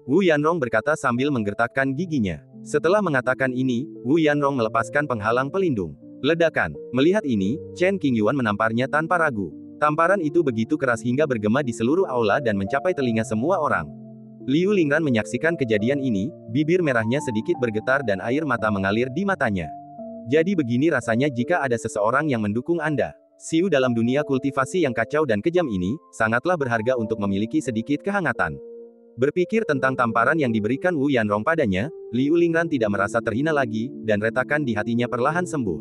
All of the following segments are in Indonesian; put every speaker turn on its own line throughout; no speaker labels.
Wu Yanrong berkata sambil menggertakkan giginya. Setelah mengatakan ini, Wu Yanrong melepaskan penghalang pelindung. Ledakan. Melihat ini, Chen Qingyuan menamparnya tanpa ragu. Tamparan itu begitu keras hingga bergema di seluruh aula dan mencapai telinga semua orang. Liu Lingran menyaksikan kejadian ini, bibir merahnya sedikit bergetar dan air mata mengalir di matanya. Jadi begini rasanya jika ada seseorang yang mendukung Anda. Siu dalam dunia kultivasi yang kacau dan kejam ini, sangatlah berharga untuk memiliki sedikit kehangatan. Berpikir tentang tamparan yang diberikan Wu Yanrong padanya, Liu Lingran tidak merasa terhina lagi, dan retakan di hatinya perlahan sembuh.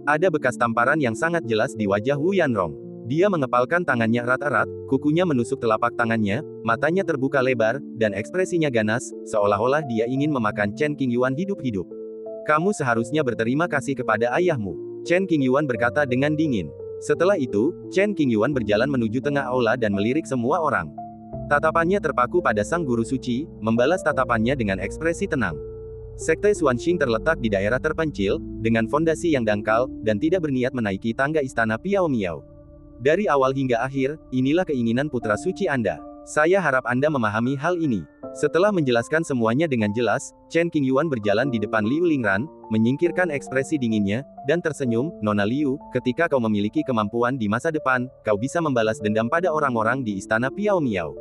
Ada bekas tamparan yang sangat jelas di wajah Wu Yanrong. Dia mengepalkan tangannya erat-erat, kukunya menusuk telapak tangannya, matanya terbuka lebar, dan ekspresinya ganas, seolah-olah dia ingin memakan Chen Qingyuan hidup-hidup. Kamu seharusnya berterima kasih kepada ayahmu, Chen Qingyuan berkata dengan dingin. Setelah itu, Chen Qingyuan berjalan menuju tengah aula dan melirik semua orang. Tatapannya terpaku pada sang guru suci, membalas tatapannya dengan ekspresi tenang. Sekte Xuanxing terletak di daerah terpencil, dengan fondasi yang dangkal, dan tidak berniat menaiki tangga istana Piao Miao. Dari awal hingga akhir, inilah keinginan putra suci Anda. Saya harap Anda memahami hal ini. Setelah menjelaskan semuanya dengan jelas, Chen Qingyuan berjalan di depan Liu Lingran, menyingkirkan ekspresi dinginnya, dan tersenyum, Nona Liu, ketika kau memiliki kemampuan di masa depan, kau bisa membalas dendam pada orang-orang di istana Piao Miao.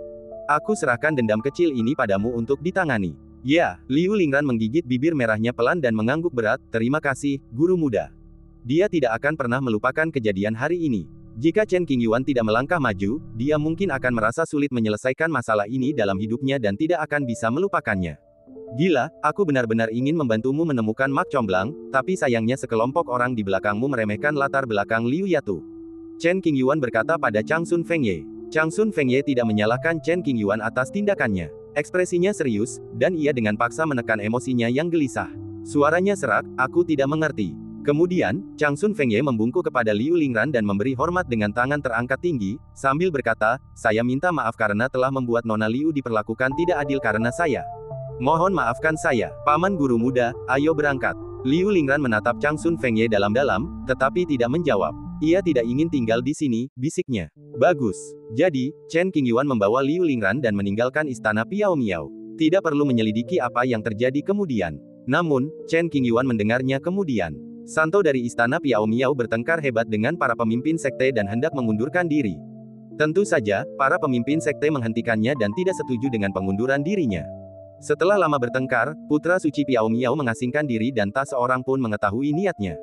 Aku serahkan dendam kecil ini padamu untuk ditangani. Ya, Liu Lingran menggigit bibir merahnya pelan dan mengangguk berat, terima kasih, guru muda. Dia tidak akan pernah melupakan kejadian hari ini. Jika Chen Qingyuan tidak melangkah maju, dia mungkin akan merasa sulit menyelesaikan masalah ini dalam hidupnya dan tidak akan bisa melupakannya. Gila, aku benar-benar ingin membantumu menemukan Mak Comblang, tapi sayangnya sekelompok orang di belakangmu meremehkan latar belakang Liu Yatu. Chen Qingyuan berkata pada Chang Sun Fengye. Chang Sun Fengye tidak menyalahkan Chen Qingyuan atas tindakannya. Ekspresinya serius, dan ia dengan paksa menekan emosinya yang gelisah. Suaranya serak, aku tidak mengerti. Kemudian, Chang Sun Fengye membungkuk kepada Liu Lingran dan memberi hormat dengan tangan terangkat tinggi, sambil berkata, saya minta maaf karena telah membuat Nona Liu diperlakukan tidak adil karena saya. Mohon maafkan saya, Paman Guru Muda, ayo berangkat. Liu Lingran menatap Chang Sun Fengye dalam-dalam, tetapi tidak menjawab. Ia tidak ingin tinggal di sini, bisiknya. Bagus. Jadi, Chen Qingyuan membawa Liu Lingran dan meninggalkan istana Piao Miao. Tidak perlu menyelidiki apa yang terjadi kemudian. Namun, Chen Qingyuan mendengarnya kemudian. Santo dari istana Piao Miao bertengkar hebat dengan para pemimpin sekte dan hendak mengundurkan diri. Tentu saja, para pemimpin sekte menghentikannya dan tidak setuju dengan pengunduran dirinya. Setelah lama bertengkar, putra suci Piao Miao mengasingkan diri dan tak seorang pun mengetahui niatnya.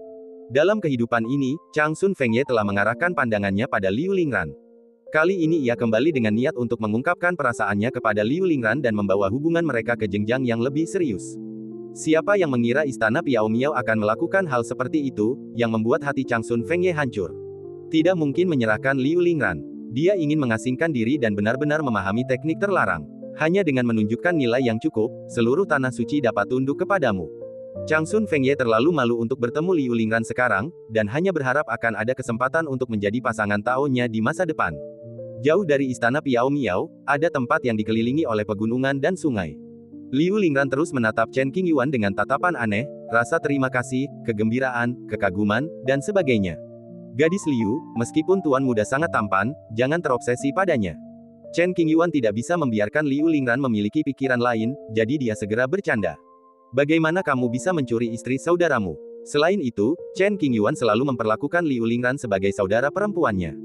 Dalam kehidupan ini, Chang Sun Fengye telah mengarahkan pandangannya pada Liu Lingran. Kali ini ia kembali dengan niat untuk mengungkapkan perasaannya kepada Liu Lingran dan membawa hubungan mereka ke jenjang yang lebih serius. Siapa yang mengira istana Piao Miao akan melakukan hal seperti itu, yang membuat hati Chang Sun Fengye hancur. Tidak mungkin menyerahkan Liu Lingran. Dia ingin mengasingkan diri dan benar-benar memahami teknik terlarang. Hanya dengan menunjukkan nilai yang cukup, seluruh tanah suci dapat tunduk kepadamu. Chang Sun Fengye terlalu malu untuk bertemu Liu Lingran sekarang, dan hanya berharap akan ada kesempatan untuk menjadi pasangan taonya di masa depan. Jauh dari istana Piao Miao, ada tempat yang dikelilingi oleh pegunungan dan sungai. Liu Lingran terus menatap Chen Qingyuan dengan tatapan aneh, rasa terima kasih, kegembiraan, kekaguman, dan sebagainya. Gadis Liu, meskipun tuan muda sangat tampan, jangan terobsesi padanya. Chen Qingyuan tidak bisa membiarkan Liu Lingran memiliki pikiran lain, jadi dia segera bercanda. Bagaimana kamu bisa mencuri istri saudaramu? Selain itu, Chen Qingyuan selalu memperlakukan Liu Lingran sebagai saudara perempuannya.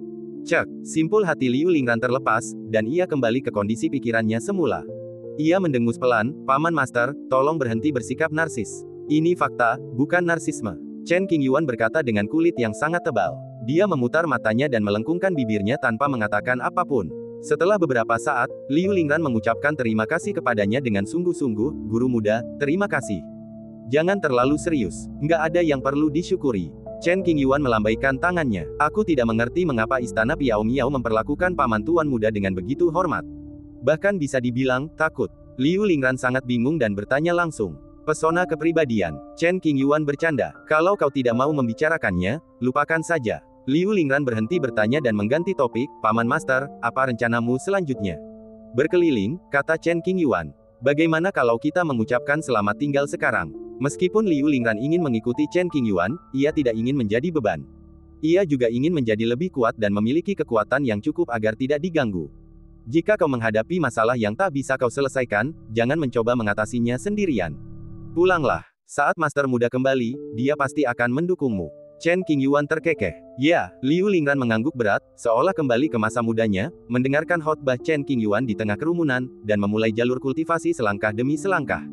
Cek, simpul hati Liu Lingran terlepas, dan ia kembali ke kondisi pikirannya semula. Ia mendengus pelan, Paman Master, tolong berhenti bersikap narsis. Ini fakta, bukan narsisme. Chen Qingyuan berkata dengan kulit yang sangat tebal. Dia memutar matanya dan melengkungkan bibirnya tanpa mengatakan apapun. Setelah beberapa saat, Liu Lingran mengucapkan terima kasih kepadanya dengan sungguh-sungguh, guru muda, terima kasih. Jangan terlalu serius, nggak ada yang perlu disyukuri. Chen Qingyuan melambaikan tangannya. Aku tidak mengerti mengapa istana Piao Miao memperlakukan paman tuan muda dengan begitu hormat. Bahkan bisa dibilang, takut. Liu Lingran sangat bingung dan bertanya langsung. Pesona kepribadian. Chen Qingyuan bercanda. Kalau kau tidak mau membicarakannya, lupakan saja. Liu Lingran berhenti bertanya dan mengganti topik, Paman Master, apa rencanamu selanjutnya? Berkeliling, kata Chen Qingyuan. Bagaimana kalau kita mengucapkan selamat tinggal sekarang? Meskipun Liu Lingran ingin mengikuti Chen Qingyuan, ia tidak ingin menjadi beban. Ia juga ingin menjadi lebih kuat dan memiliki kekuatan yang cukup agar tidak diganggu. Jika kau menghadapi masalah yang tak bisa kau selesaikan, jangan mencoba mengatasinya sendirian. Pulanglah. Saat Master Muda kembali, dia pasti akan mendukungmu. Chen Qingyuan terkekeh. Ya, Liu Lingran mengangguk berat, seolah kembali ke masa mudanya, mendengarkan khotbah Chen Qingyuan di tengah kerumunan, dan memulai jalur kultivasi selangkah demi selangkah.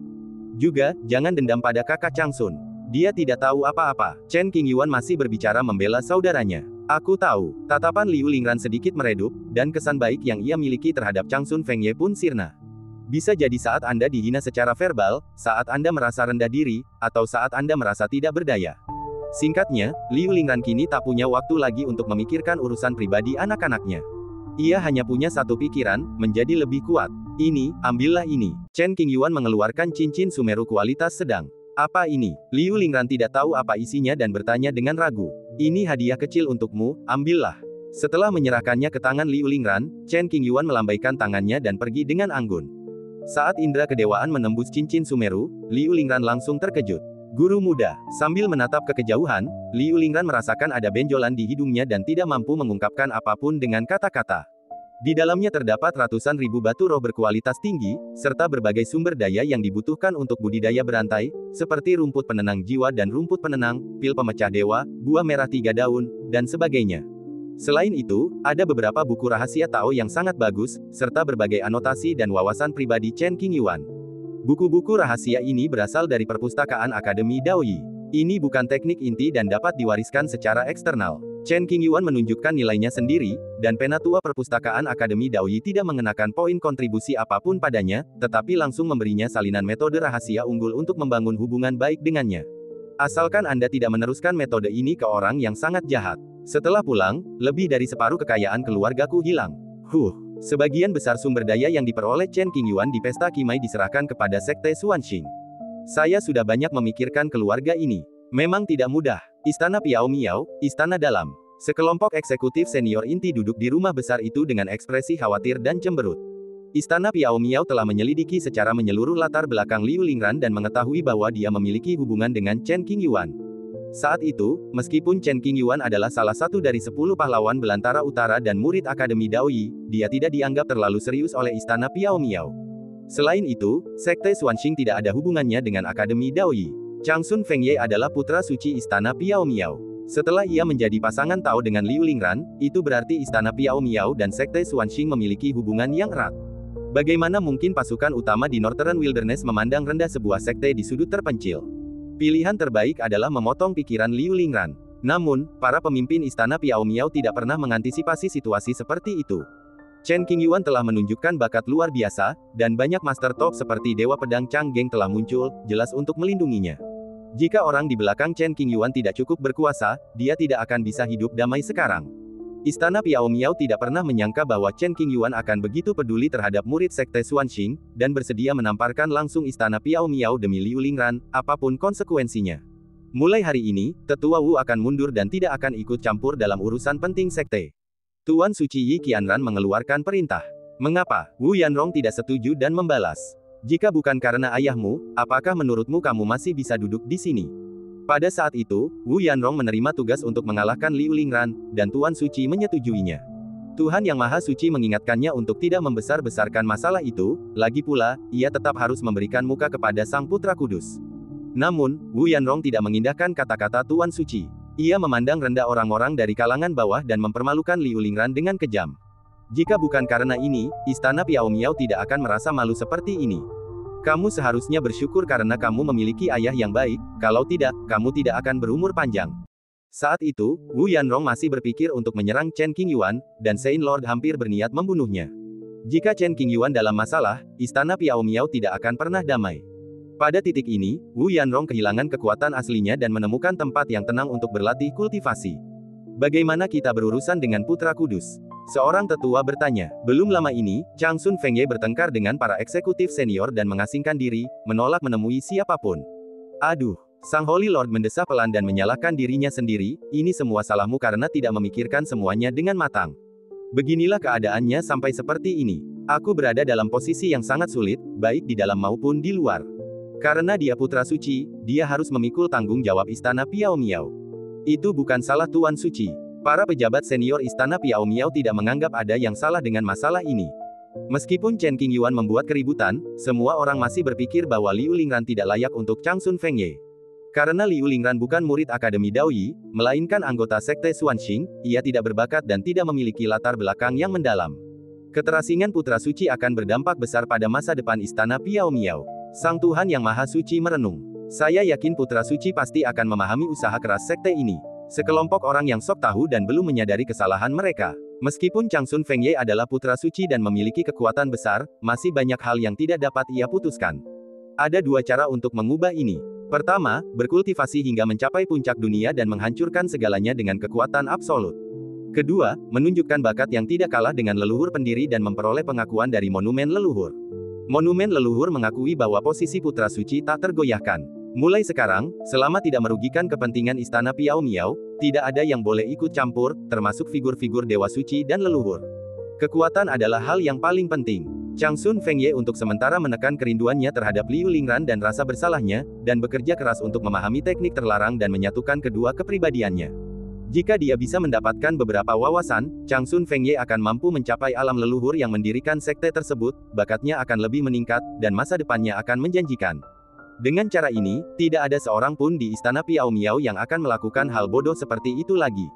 Juga, jangan dendam pada kakak Changsun. Dia tidak tahu apa-apa. Chen Qingyuan masih berbicara membela saudaranya. Aku tahu. Tatapan Liu Lingran sedikit meredup, dan kesan baik yang ia miliki terhadap Changsun Fengye pun sirna. Bisa jadi saat Anda dihina secara verbal, saat Anda merasa rendah diri, atau saat Anda merasa tidak berdaya. Singkatnya, Liu Lingran kini tak punya waktu lagi untuk memikirkan urusan pribadi anak-anaknya. Ia hanya punya satu pikiran, menjadi lebih kuat. Ini, ambillah ini. Chen Qingyuan mengeluarkan cincin Sumeru kualitas sedang. Apa ini? Liu Lingran tidak tahu apa isinya dan bertanya dengan ragu. Ini hadiah kecil untukmu, ambillah. Setelah menyerahkannya ke tangan Liu Lingran, Chen Qingyuan melambaikan tangannya dan pergi dengan anggun. Saat indera kedewaan menembus cincin Sumeru, Liu Lingran langsung terkejut. Guru muda. Sambil menatap ke kejauhan, Liu Lingran merasakan ada benjolan di hidungnya dan tidak mampu mengungkapkan apapun dengan kata-kata. Di dalamnya terdapat ratusan ribu batu roh berkualitas tinggi, serta berbagai sumber daya yang dibutuhkan untuk budidaya berantai, seperti rumput penenang jiwa dan rumput penenang, pil pemecah dewa, buah merah 3 daun, dan sebagainya. Selain itu, ada beberapa buku rahasia Tao yang sangat bagus, serta berbagai anotasi dan wawasan pribadi Chen Qingyuan. Buku-buku rahasia ini berasal dari perpustakaan Akademi Daoyi. Ini bukan teknik inti dan dapat diwariskan secara eksternal. Chen Qingyuan menunjukkan nilainya sendiri, dan penatua perpustakaan Akademi Daoyi tidak mengenakan poin kontribusi apapun padanya, tetapi langsung memberinya salinan metode rahasia unggul untuk membangun hubungan baik dengannya. Asalkan Anda tidak meneruskan metode ini ke orang yang sangat jahat. Setelah pulang, lebih dari separuh kekayaan keluargaku hilang. Sebagian besar sumber daya yang diperoleh Chen Qingyuan di pesta Qimai diserahkan kepada Sekte Xuanxing. Saya sudah banyak memikirkan keluarga ini. Memang tidak mudah. Istana Piao Miao, Istana Dalam. Sekelompok eksekutif senior inti duduk di rumah besar itu dengan ekspresi khawatir dan cemberut. Istana Piao Miao telah menyelidiki secara menyeluruh latar belakang Liu Lingran dan mengetahui bahwa dia memiliki hubungan dengan Chen Qingyuan. Saat itu, meskipun Chen Qingyuan adalah salah satu dari 10 pahlawan Belantara Utara dan murid Akademi Daoyi, dia tidak dianggap terlalu serius oleh Istana Piao Miao. Selain itu, Sekte Xuanxing tidak ada hubungannya dengan Akademi Daoyi. Changsun Fengye adalah putra suci Istana Piao Miao. Setelah ia menjadi pasangan Tao dengan Liu Lingran, itu berarti Istana Piao Miao dan Sekte Xuanxing memiliki hubungan yang erat. Bagaimana mungkin pasukan utama di Northern Wilderness memandang rendah sebuah sekte di sudut terpencil? Pilihan terbaik adalah memotong pikiran Liu Lingran. Namun, para pemimpin Istana Piao Miao tidak pernah mengantisipasi situasi seperti itu. Chen Qingyuan telah menunjukkan bakat luar biasa, dan banyak master top seperti Dewa Pedang Chang Geng telah muncul, jelas untuk melindunginya. Jika orang di belakang Chen Qingyuan tidak cukup berkuasa, dia tidak akan bisa hidup damai sekarang. Istana Piao Miao tidak pernah menyangka bahwa Chen Qingyuan akan begitu peduli terhadap murid Sekte Xuanxing, dan bersedia menamparkan langsung Istana Piao Miao demi Liu Lingran, apapun konsekuensinya. Mulai hari ini, Tetua Wu akan mundur dan tidak akan ikut campur dalam urusan penting sekte. Tuan Suci Yi Qianran mengeluarkan perintah. Mengapa? Wu Yanrong tidak setuju dan membalas. Jika bukan karena ayahmu, apakah menurutmu kamu masih bisa duduk di sini? Pada saat itu, Wu Yanrong menerima tugas untuk mengalahkan Liu Lingran, dan Tuan Suci menyetujuinya. Tuhan Yang Maha Suci mengingatkannya untuk tidak membesar-besarkan masalah itu, lagi pula, ia tetap harus memberikan muka kepada Sang Putra Kudus. Namun, Wu Yanrong tidak mengindahkan kata-kata Tuan Suci. Ia memandang rendah orang-orang dari kalangan bawah dan mempermalukan Liu Lingran dengan kejam. Jika bukan karena ini, Istana Piao Miao tidak akan merasa malu seperti ini. Kamu seharusnya bersyukur karena kamu memiliki ayah yang baik, kalau tidak, kamu tidak akan berumur panjang. Saat itu, Wu Yanrong masih berpikir untuk menyerang Chen Qingyuan, dan Saint Lord hampir berniat membunuhnya. Jika Chen Qingyuan dalam masalah, Istana Piao Miao tidak akan pernah damai. Pada titik ini, Wu Yanrong kehilangan kekuatan aslinya dan menemukan tempat yang tenang untuk berlatih kultivasi. Bagaimana kita berurusan dengan Putra Kudus? Seorang tetua bertanya. Belum lama ini, Changsun Fengye bertengkar dengan para eksekutif senior dan mengasingkan diri, menolak menemui siapapun. Aduh, Sang Holy Lord mendesah pelan dan menyalahkan dirinya sendiri, ini semua salahmu karena tidak memikirkan semuanya dengan matang. Beginilah keadaannya sampai seperti ini. Aku berada dalam posisi yang sangat sulit, baik di dalam maupun di luar. Karena dia putra suci, dia harus memikul tanggung jawab Istana Piao Miao. Itu bukan salah Tuan Suci. Para pejabat senior Istana Piao Miao tidak menganggap ada yang salah dengan masalah ini. Meskipun Chen Qingyuan membuat keributan, semua orang masih berpikir bahwa Liu Lingran tidak layak untuk Changsun Fengye. Karena Liu Lingran bukan murid Akademi Daoyi, melainkan anggota Sekte Xuanxing, ia tidak berbakat dan tidak memiliki latar belakang yang mendalam. Keterasingan putra suci akan berdampak besar pada masa depan istana Piao Miao. Sang Tuhan Yang Maha Suci merenung. Saya yakin putra suci pasti akan memahami usaha keras sekte ini. Sekelompok orang yang sok tahu dan belum menyadari kesalahan mereka. Meskipun Changsun Fengye adalah putra suci dan memiliki kekuatan besar, masih banyak hal yang tidak dapat ia putuskan. Ada dua cara untuk mengubah ini. Pertama, berkultivasi hingga mencapai puncak dunia dan menghancurkan segalanya dengan kekuatan absolut. Kedua, menunjukkan bakat yang tidak kalah dengan leluhur pendiri dan memperoleh pengakuan dari monumen leluhur. Monumen leluhur mengakui bahwa posisi putra suci tak tergoyahkan. Mulai sekarang, selama tidak merugikan kepentingan istana Piao Miao, tidak ada yang boleh ikut campur, termasuk figur-figur dewa suci dan leluhur. Kekuatan adalah hal yang paling penting. Changsun Fengye untuk sementara menekan kerinduannya terhadap Liu Lingran dan rasa bersalahnya, dan bekerja keras untuk memahami teknik terlarang dan menyatukan kedua kepribadiannya. Jika dia bisa mendapatkan beberapa wawasan, Changsun Fengye akan mampu mencapai alam leluhur yang mendirikan sekte tersebut, bakatnya akan lebih meningkat, dan masa depannya akan menjanjikan. Dengan cara ini, tidak ada seorang pun di istana Piao Miao yang akan melakukan hal bodoh seperti itu lagi.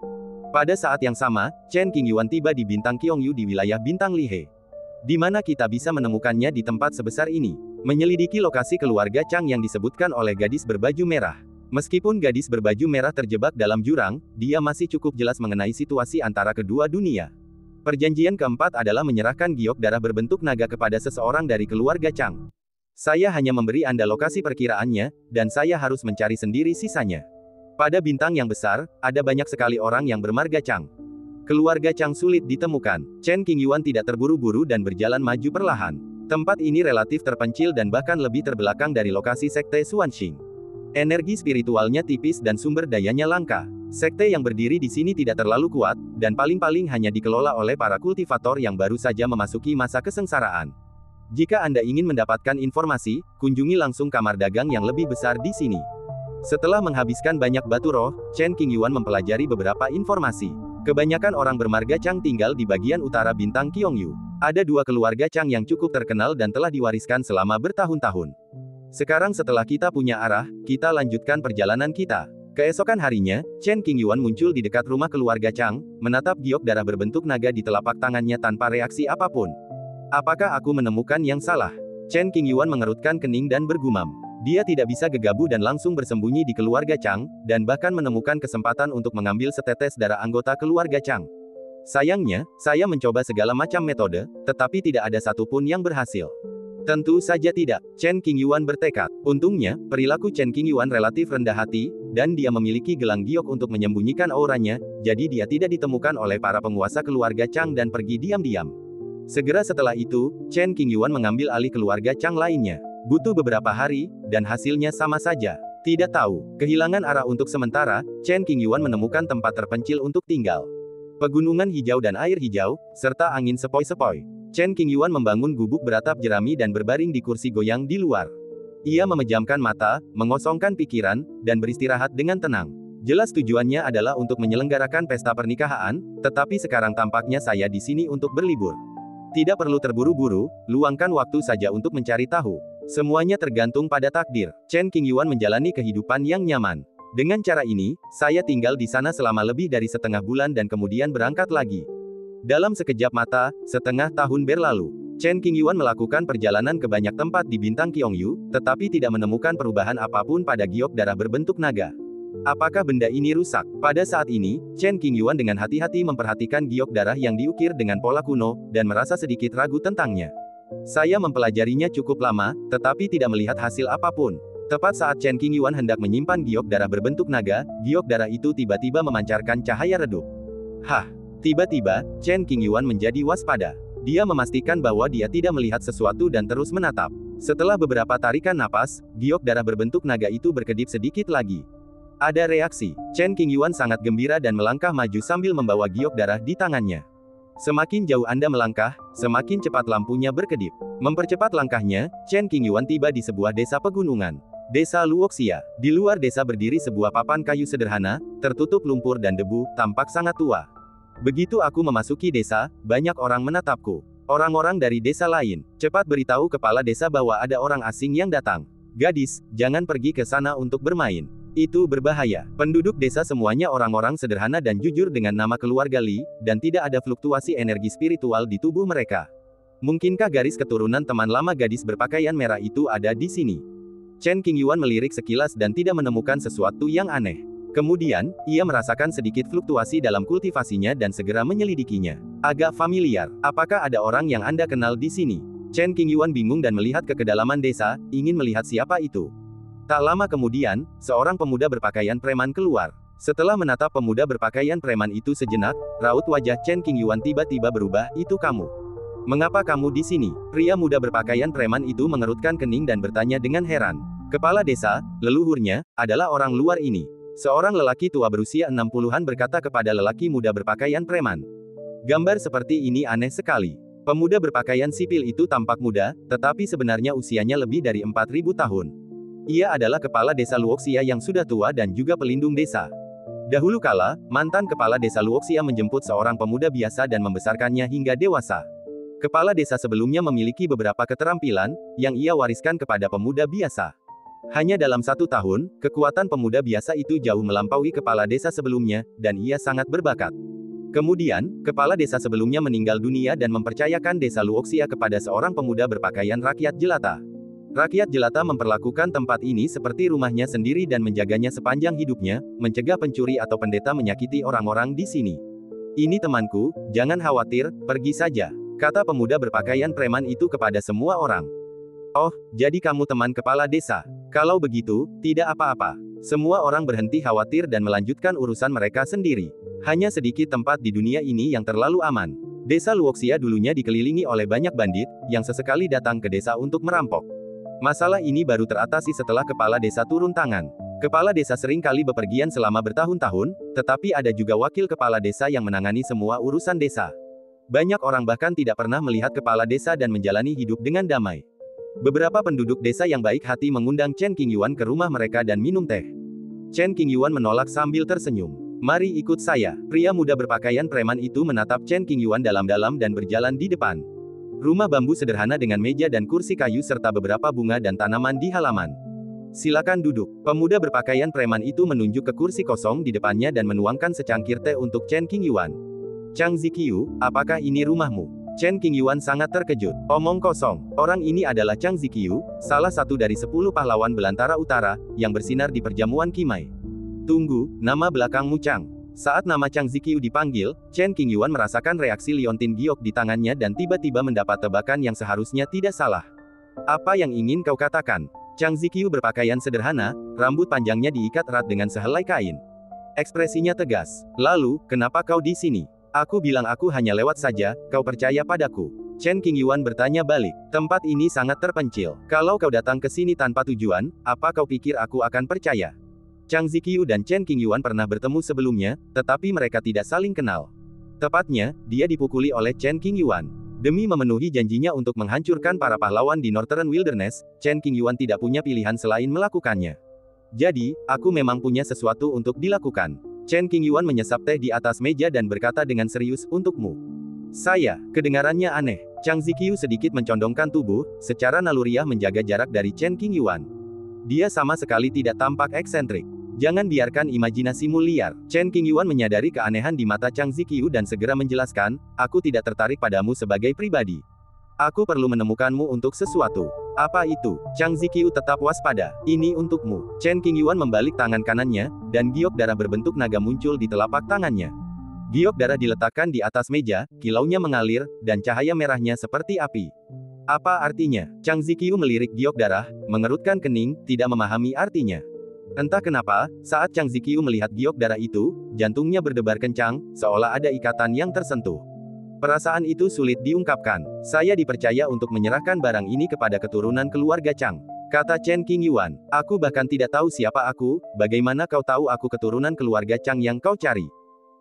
Pada saat yang sama, Chen Qingyuan tiba di Bintang Qiongyu di wilayah Bintang Lihe. Di mana kita bisa menemukannya di tempat sebesar ini? Menyelidiki lokasi keluarga Chang yang disebutkan oleh gadis berbaju merah. Meskipun gadis berbaju merah terjebak dalam jurang, dia masih cukup jelas mengenai situasi antara kedua dunia. Perjanjian keempat adalah menyerahkan giok darah berbentuk naga kepada seseorang dari keluarga Chang. Saya hanya memberi Anda lokasi perkiraannya, dan saya harus mencari sendiri sisanya. Pada bintang yang besar, ada banyak sekali orang yang bermarga Chang. Keluarga Chang sulit ditemukan. Chen Qingyuan tidak terburu-buru dan berjalan maju perlahan. Tempat ini relatif terpencil dan bahkan lebih terbelakang dari lokasi sekte Xuanxing. Energi spiritualnya tipis dan sumber dayanya langka. Sekte yang berdiri di sini tidak terlalu kuat, dan paling-paling hanya dikelola oleh para kultivator yang baru saja memasuki masa kesengsaraan. Jika Anda ingin mendapatkan informasi, kunjungi langsung kamar dagang yang lebih besar di sini. Setelah menghabiskan banyak batu roh, Chen Qingyuan mempelajari beberapa informasi. Kebanyakan orang bermarga Chang tinggal di bagian utara Bintang Qiongyu. Ada dua keluarga Chang yang cukup terkenal dan telah diwariskan selama bertahun-tahun. Sekarang setelah kita punya arah, kita lanjutkan perjalanan kita. Keesokan harinya, Chen Qingyuan muncul di dekat rumah keluarga Chang, menatap giok darah berbentuk naga di telapak tangannya tanpa reaksi apapun. Apakah aku menemukan yang salah? Chen Qingyuan mengerutkan kening dan bergumam. Dia tidak bisa gegabah dan langsung bersembunyi di keluarga Chang, dan bahkan menemukan kesempatan untuk mengambil setetes darah anggota keluarga Chang. Sayangnya, saya mencoba segala macam metode, tetapi tidak ada satupun yang berhasil. Tentu saja tidak, Chen Qingyuan bertekad. Untungnya, perilaku Chen Qingyuan relatif rendah hati, dan dia memiliki gelang giok untuk menyembunyikan auranya, jadi dia tidak ditemukan oleh para penguasa keluarga Chang dan pergi diam-diam. Segera setelah itu, Chen Qingyuan mengambil alih keluarga Chang lainnya. Butuh beberapa hari, dan hasilnya sama saja. Tidak tahu, kehilangan arah untuk sementara, Chen Qingyuan menemukan tempat terpencil untuk tinggal. Pegunungan hijau dan air hijau, serta angin sepoi-sepoi. Chen Qingyuan membangun gubuk beratap jerami dan berbaring di kursi goyang di luar. Ia memejamkan mata, mengosongkan pikiran, dan beristirahat dengan tenang. Jelas tujuannya adalah untuk menyelenggarakan pesta pernikahan, tetapi sekarang tampaknya saya di sini untuk berlibur. Tidak perlu terburu-buru, luangkan waktu saja untuk mencari tahu. Semuanya tergantung pada takdir. Chen Qingyuan menjalani kehidupan yang nyaman. Dengan cara ini, saya tinggal di sana selama lebih dari setengah bulan dan kemudian berangkat lagi. Dalam sekejap mata, setengah tahun berlalu. Chen Qingyuan melakukan perjalanan ke banyak tempat di Bintang Qiongyu, tetapi tidak menemukan perubahan apapun pada giok darah berbentuk naga. Apakah benda ini rusak? Pada saat ini, Chen Qingyuan dengan hati-hati memperhatikan giok darah yang diukir dengan pola kuno, dan merasa sedikit ragu tentangnya. Saya mempelajarinya cukup lama, tetapi tidak melihat hasil apapun. Tepat saat Chen Qingyuan hendak menyimpan giok darah berbentuk naga, giok darah itu tiba-tiba memancarkan cahaya redup. Hah! Tiba-tiba, Chen Qingyuan menjadi waspada. Dia memastikan bahwa dia tidak melihat sesuatu dan terus menatap. Setelah beberapa tarikan napas, giok darah berbentuk naga itu berkedip sedikit lagi. Ada reaksi. Chen Qingyuan sangat gembira dan melangkah maju sambil membawa giok darah di tangannya. Semakin jauh Anda melangkah, semakin cepat lampunya berkedip. Mempercepat langkahnya, Chen Qingyuan tiba di sebuah desa pegunungan. Desa Luoxia. Di luar desa berdiri sebuah papan kayu sederhana, tertutup lumpur dan debu, tampak sangat tua. Begitu aku memasuki desa, banyak orang menatapku. Orang-orang dari desa lain, cepat beritahu kepala desa bahwa ada orang asing yang datang. Gadis, jangan pergi ke sana untuk bermain. Itu berbahaya. Penduduk desa semuanya orang-orang sederhana dan jujur dengan nama keluarga Li, dan tidak ada fluktuasi energi spiritual di tubuh mereka. Mungkinkah garis keturunan teman lama gadis berpakaian merah itu ada di sini? Chen Qingyuan melirik sekilas dan tidak menemukan sesuatu yang aneh. Kemudian, ia merasakan sedikit fluktuasi dalam kultivasinya dan segera menyelidikinya. Agak familiar, apakah ada orang yang Anda kenal di sini? Chen Qingyuan bingung dan melihat ke kedalaman desa, ingin melihat siapa itu. Tak lama kemudian, seorang pemuda berpakaian preman keluar. Setelah menatap pemuda berpakaian preman itu sejenak, raut wajah Chen Qingyuan tiba-tiba berubah, "Itu kamu. Mengapa kamu di sini?" Pria muda berpakaian preman itu mengerutkan kening dan bertanya dengan heran. Kepala desa, leluhurnya, adalah orang luar ini. Seorang lelaki tua berusia 60-an berkata kepada lelaki muda berpakaian preman. Gambar seperti ini aneh sekali. Pemuda berpakaian sipil itu tampak muda, tetapi sebenarnya usianya lebih dari 4.000 tahun. Ia adalah kepala desa Luoxia yang sudah tua dan juga pelindung desa. Dahulu kala, mantan kepala desa Luoxia menjemput seorang pemuda biasa dan membesarkannya hingga dewasa. Kepala desa sebelumnya memiliki beberapa keterampilan, yang ia wariskan kepada pemuda biasa. Hanya dalam 1 tahun, kekuatan pemuda biasa itu jauh melampaui kepala desa sebelumnya, dan ia sangat berbakat. Kemudian, kepala desa sebelumnya meninggal dunia dan mempercayakan desa Luoxia kepada seorang pemuda berpakaian rakyat jelata. Rakyat jelata memperlakukan tempat ini seperti rumahnya sendiri dan menjaganya sepanjang hidupnya, mencegah pencuri atau pendeta menyakiti orang-orang di sini. "Ini temanku, jangan khawatir, pergi saja," kata pemuda berpakaian preman itu kepada semua orang. "Oh, jadi kamu teman kepala desa? Kalau begitu, tidak apa-apa." Semua orang berhenti khawatir dan melanjutkan urusan mereka sendiri. Hanya sedikit tempat di dunia ini yang terlalu aman. Desa Luoxia dulunya dikelilingi oleh banyak bandit, yang sesekali datang ke desa untuk merampok. Masalah ini baru teratasi setelah kepala desa turun tangan. Kepala desa sering kali bepergian selama bertahun-tahun, tetapi ada juga wakil kepala desa yang menangani semua urusan desa. Banyak orang bahkan tidak pernah melihat kepala desa dan menjalani hidup dengan damai. Beberapa penduduk desa yang baik hati mengundang Chen Qingyuan ke rumah mereka dan minum teh. Chen Qingyuan menolak sambil tersenyum. "Mari ikut saya." Pria muda berpakaian preman itu menatap Chen Qingyuan dalam-dalam dan berjalan di depan. Rumah bambu sederhana dengan meja dan kursi kayu serta beberapa bunga dan tanaman di halaman. "Silakan duduk." Pemuda berpakaian preman itu menunjuk ke kursi kosong di depannya dan menuangkan secangkir teh untuk Chen Qingyuan. "Chang Ziqiu, apakah ini rumahmu?" Chen Qingyuan sangat terkejut. "Omong kosong. Orang ini adalah Chang Ziqiu, salah satu dari 10 pahlawan Belantara Utara, yang bersinar di perjamuan Qimai." "Tunggu, nama belakangmu Chang." Saat nama Chang Ziqiu dipanggil, Chen Qingyuan merasakan reaksi liontin giok di tangannya dan tiba-tiba mendapat tebakan yang seharusnya tidak salah. "Apa yang ingin kau katakan?" Chang Ziqiu berpakaian sederhana, rambut panjangnya diikat erat dengan sehelai kain. Ekspresinya tegas. "Lalu, kenapa kau di sini?" "Aku bilang aku hanya lewat saja, kau percaya padaku?" Chen Qingyuan bertanya balik. "Tempat ini sangat terpencil. Kalau kau datang ke sini tanpa tujuan, apa kau pikir aku akan percaya?" Chang Ziqiu dan Chen Qingyuan pernah bertemu sebelumnya, tetapi mereka tidak saling kenal. Tepatnya, dia dipukuli oleh Chen Qingyuan. Demi memenuhi janjinya untuk menghancurkan para pahlawan di Northern Wilderness, Chen Qingyuan tidak punya pilihan selain melakukannya. "Jadi, aku memang punya sesuatu untuk dilakukan." Chen Qingyuan menyesap teh di atas meja dan berkata dengan serius, "Untukmu." "Saya." Kedengarannya aneh. Chang Ziqiu sedikit mencondongkan tubuh, secara naluriah menjaga jarak dari Chen Qingyuan. Dia sama sekali tidak tampak eksentrik. "Jangan biarkan imajinasimu liar." Chen Qingyuan menyadari keanehan di mata Chang Ziqiu dan segera menjelaskan, "Aku tidak tertarik padamu sebagai pribadi. Aku perlu menemukanmu untuk sesuatu." "Apa itu?" Chang Ziqiu tetap waspada. "Ini untukmu." Chen Qingyuan membalik tangan kanannya, dan giok darah berbentuk naga muncul di telapak tangannya. Giok darah diletakkan di atas meja, kilaunya mengalir, dan cahaya merahnya seperti api. "Apa artinya?" Chang Ziqiu melirik giok darah, mengerutkan kening, tidak memahami artinya. Entah kenapa, saat Chang Ziqiu melihat giok darah itu, jantungnya berdebar kencang, seolah ada ikatan yang tersentuh. Perasaan itu sulit diungkapkan. "Saya dipercaya untuk menyerahkan barang ini kepada keturunan keluarga Chang," kata Chen Qingyuan. "Aku bahkan tidak tahu siapa aku, bagaimana kau tahu aku keturunan keluarga Chang yang kau cari?"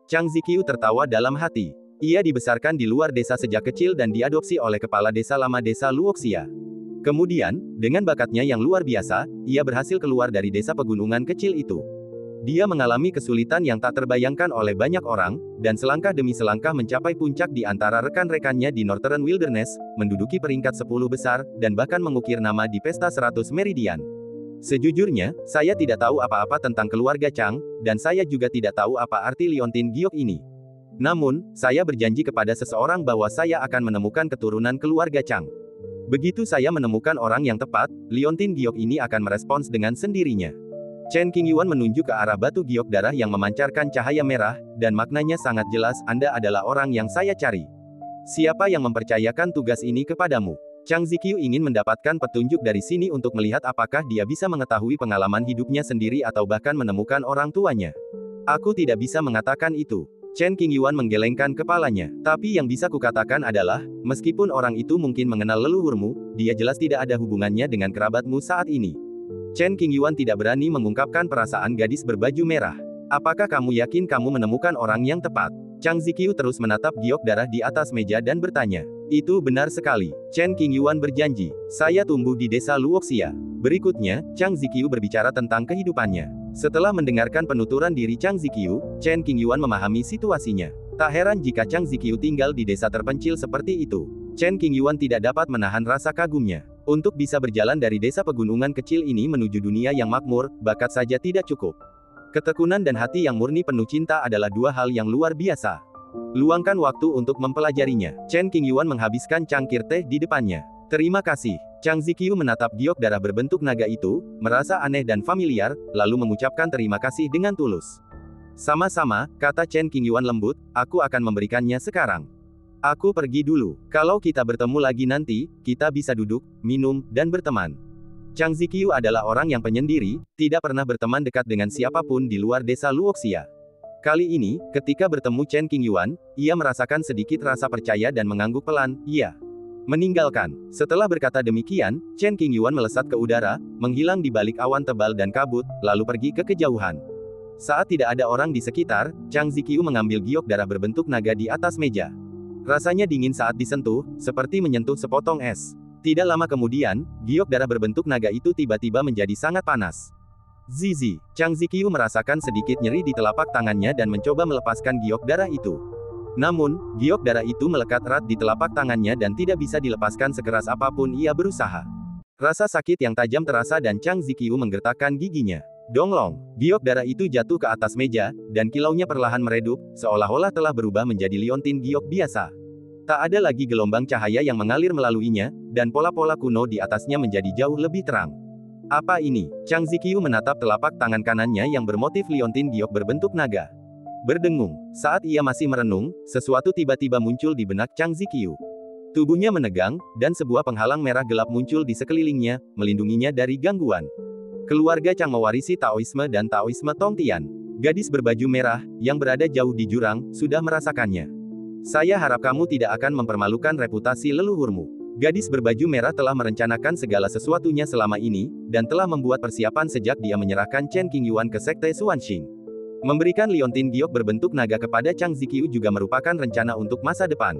Chang Ziqiu tertawa dalam hati. Ia dibesarkan di luar desa sejak kecil dan diadopsi oleh kepala desa lama desa Luoxia. Kemudian, dengan bakatnya yang luar biasa, ia berhasil keluar dari desa pegunungan kecil itu. Dia mengalami kesulitan yang tak terbayangkan oleh banyak orang, dan selangkah demi selangkah mencapai puncak di antara rekan-rekannya di Northern Wilderness, menduduki peringkat 10 besar, dan bahkan mengukir nama di pesta 100 Meridian. Sejujurnya, saya tidak tahu apa-apa tentang keluarga Chang, dan saya juga tidak tahu apa arti liontin giok ini. Namun, saya berjanji kepada seseorang bahwa saya akan menemukan keturunan keluarga Chang. Begitu saya menemukan orang yang tepat, liontin giok ini akan merespons dengan sendirinya. Chen Qingyuan menunjuk ke arah batu giok darah yang memancarkan cahaya merah, dan maknanya sangat jelas, Anda adalah orang yang saya cari. Siapa yang mempercayakan tugas ini kepadamu? Chang Ziqiu ingin mendapatkan petunjuk dari sini untuk melihat apakah dia bisa mengetahui pengalaman hidupnya sendiri atau bahkan menemukan orang tuanya. Aku tidak bisa mengatakan itu. Chen Qingyuan menggelengkan kepalanya. Tapi yang bisa kukatakan adalah, meskipun orang itu mungkin mengenal leluhurmu, dia jelas tidak ada hubungannya dengan kerabatmu saat ini. Chen Qingyuan tidak berani mengungkapkan perasaan gadis berbaju merah. Apakah kamu yakin kamu menemukan orang yang tepat? Chang Ziqiu terus menatap giok darah di atas meja dan bertanya. Itu benar sekali. Chen Qingyuan berjanji. Saya tumbuh di desa Luoxia. Berikutnya, Chang Ziqiu berbicara tentang kehidupannya. Setelah mendengarkan penuturan diri Chang Ziqiu, Chen Qingyuan memahami situasinya. Tak heran jika Chang Ziqiu tinggal di desa terpencil seperti itu. Chen Qingyuan tidak dapat menahan rasa kagumnya. Untuk bisa berjalan dari desa pegunungan kecil ini menuju dunia yang makmur, bakat saja tidak cukup. Ketekunan dan hati yang murni penuh cinta adalah dua hal yang luar biasa. Luangkan waktu untuk mempelajarinya. Chen Qingyuan menghabiskan cangkir teh di depannya. Terima kasih. Chang Ziqiu menatap giok darah berbentuk naga itu, merasa aneh dan familiar, lalu mengucapkan terima kasih dengan tulus. Sama-sama, kata Chen Qingyuan lembut, aku akan memberikannya sekarang. Aku pergi dulu. Kalau kita bertemu lagi nanti, kita bisa duduk, minum, dan berteman. Chang Ziqiu adalah orang yang penyendiri, tidak pernah berteman dekat dengan siapapun di luar desa Luoxia. Kali ini, ketika bertemu Chen Qingyuan, ia merasakan sedikit rasa percaya dan mengangguk pelan, ia meninggalkan. Setelah berkata demikian, Chen Qingyuan melesat ke udara, menghilang di balik awan tebal dan kabut, lalu pergi ke kejauhan. Saat tidak ada orang di sekitar, Chang Ziqiu mengambil giok darah berbentuk naga di atas meja. Rasanya dingin saat disentuh, seperti menyentuh sepotong es. Tidak lama kemudian, giok darah berbentuk naga itu tiba-tiba menjadi sangat panas. Zizi, Chang Ziqiu merasakan sedikit nyeri di telapak tangannya dan mencoba melepaskan giok darah itu. Namun, giok darah itu melekat erat di telapak tangannya dan tidak bisa dilepaskan sekeras apapun ia berusaha. Rasa sakit yang tajam terasa dan Chang Ziqiu menggertakkan giginya. Donglong, giok darah itu jatuh ke atas meja, dan kilaunya perlahan meredup, seolah-olah telah berubah menjadi liontin giok biasa. Tak ada lagi gelombang cahaya yang mengalir melaluinya, dan pola-pola kuno di atasnya menjadi jauh lebih terang. Apa ini? Chang Ziqiu menatap telapak tangan kanannya yang bermotif liontin giok berbentuk naga. Berdengung. Saat ia masih merenung, sesuatu tiba-tiba muncul di benak Chang Ziqiu. Tubuhnya menegang, dan sebuah penghalang merah gelap muncul di sekelilingnya, melindunginya dari gangguan. Keluarga Chang mewarisi Taoisme dan Taoisme Tongtian. Gadis berbaju merah, yang berada jauh di jurang, sudah merasakannya. Saya harap kamu tidak akan mempermalukan reputasi leluhurmu. Gadis berbaju merah telah merencanakan segala sesuatunya selama ini, dan telah membuat persiapan sejak dia menyerahkan Chen Qingyuan ke Sekte Xuanxing. Memberikan liontin giok berbentuk naga kepada Chang Ziqiu juga merupakan rencana untuk masa depan.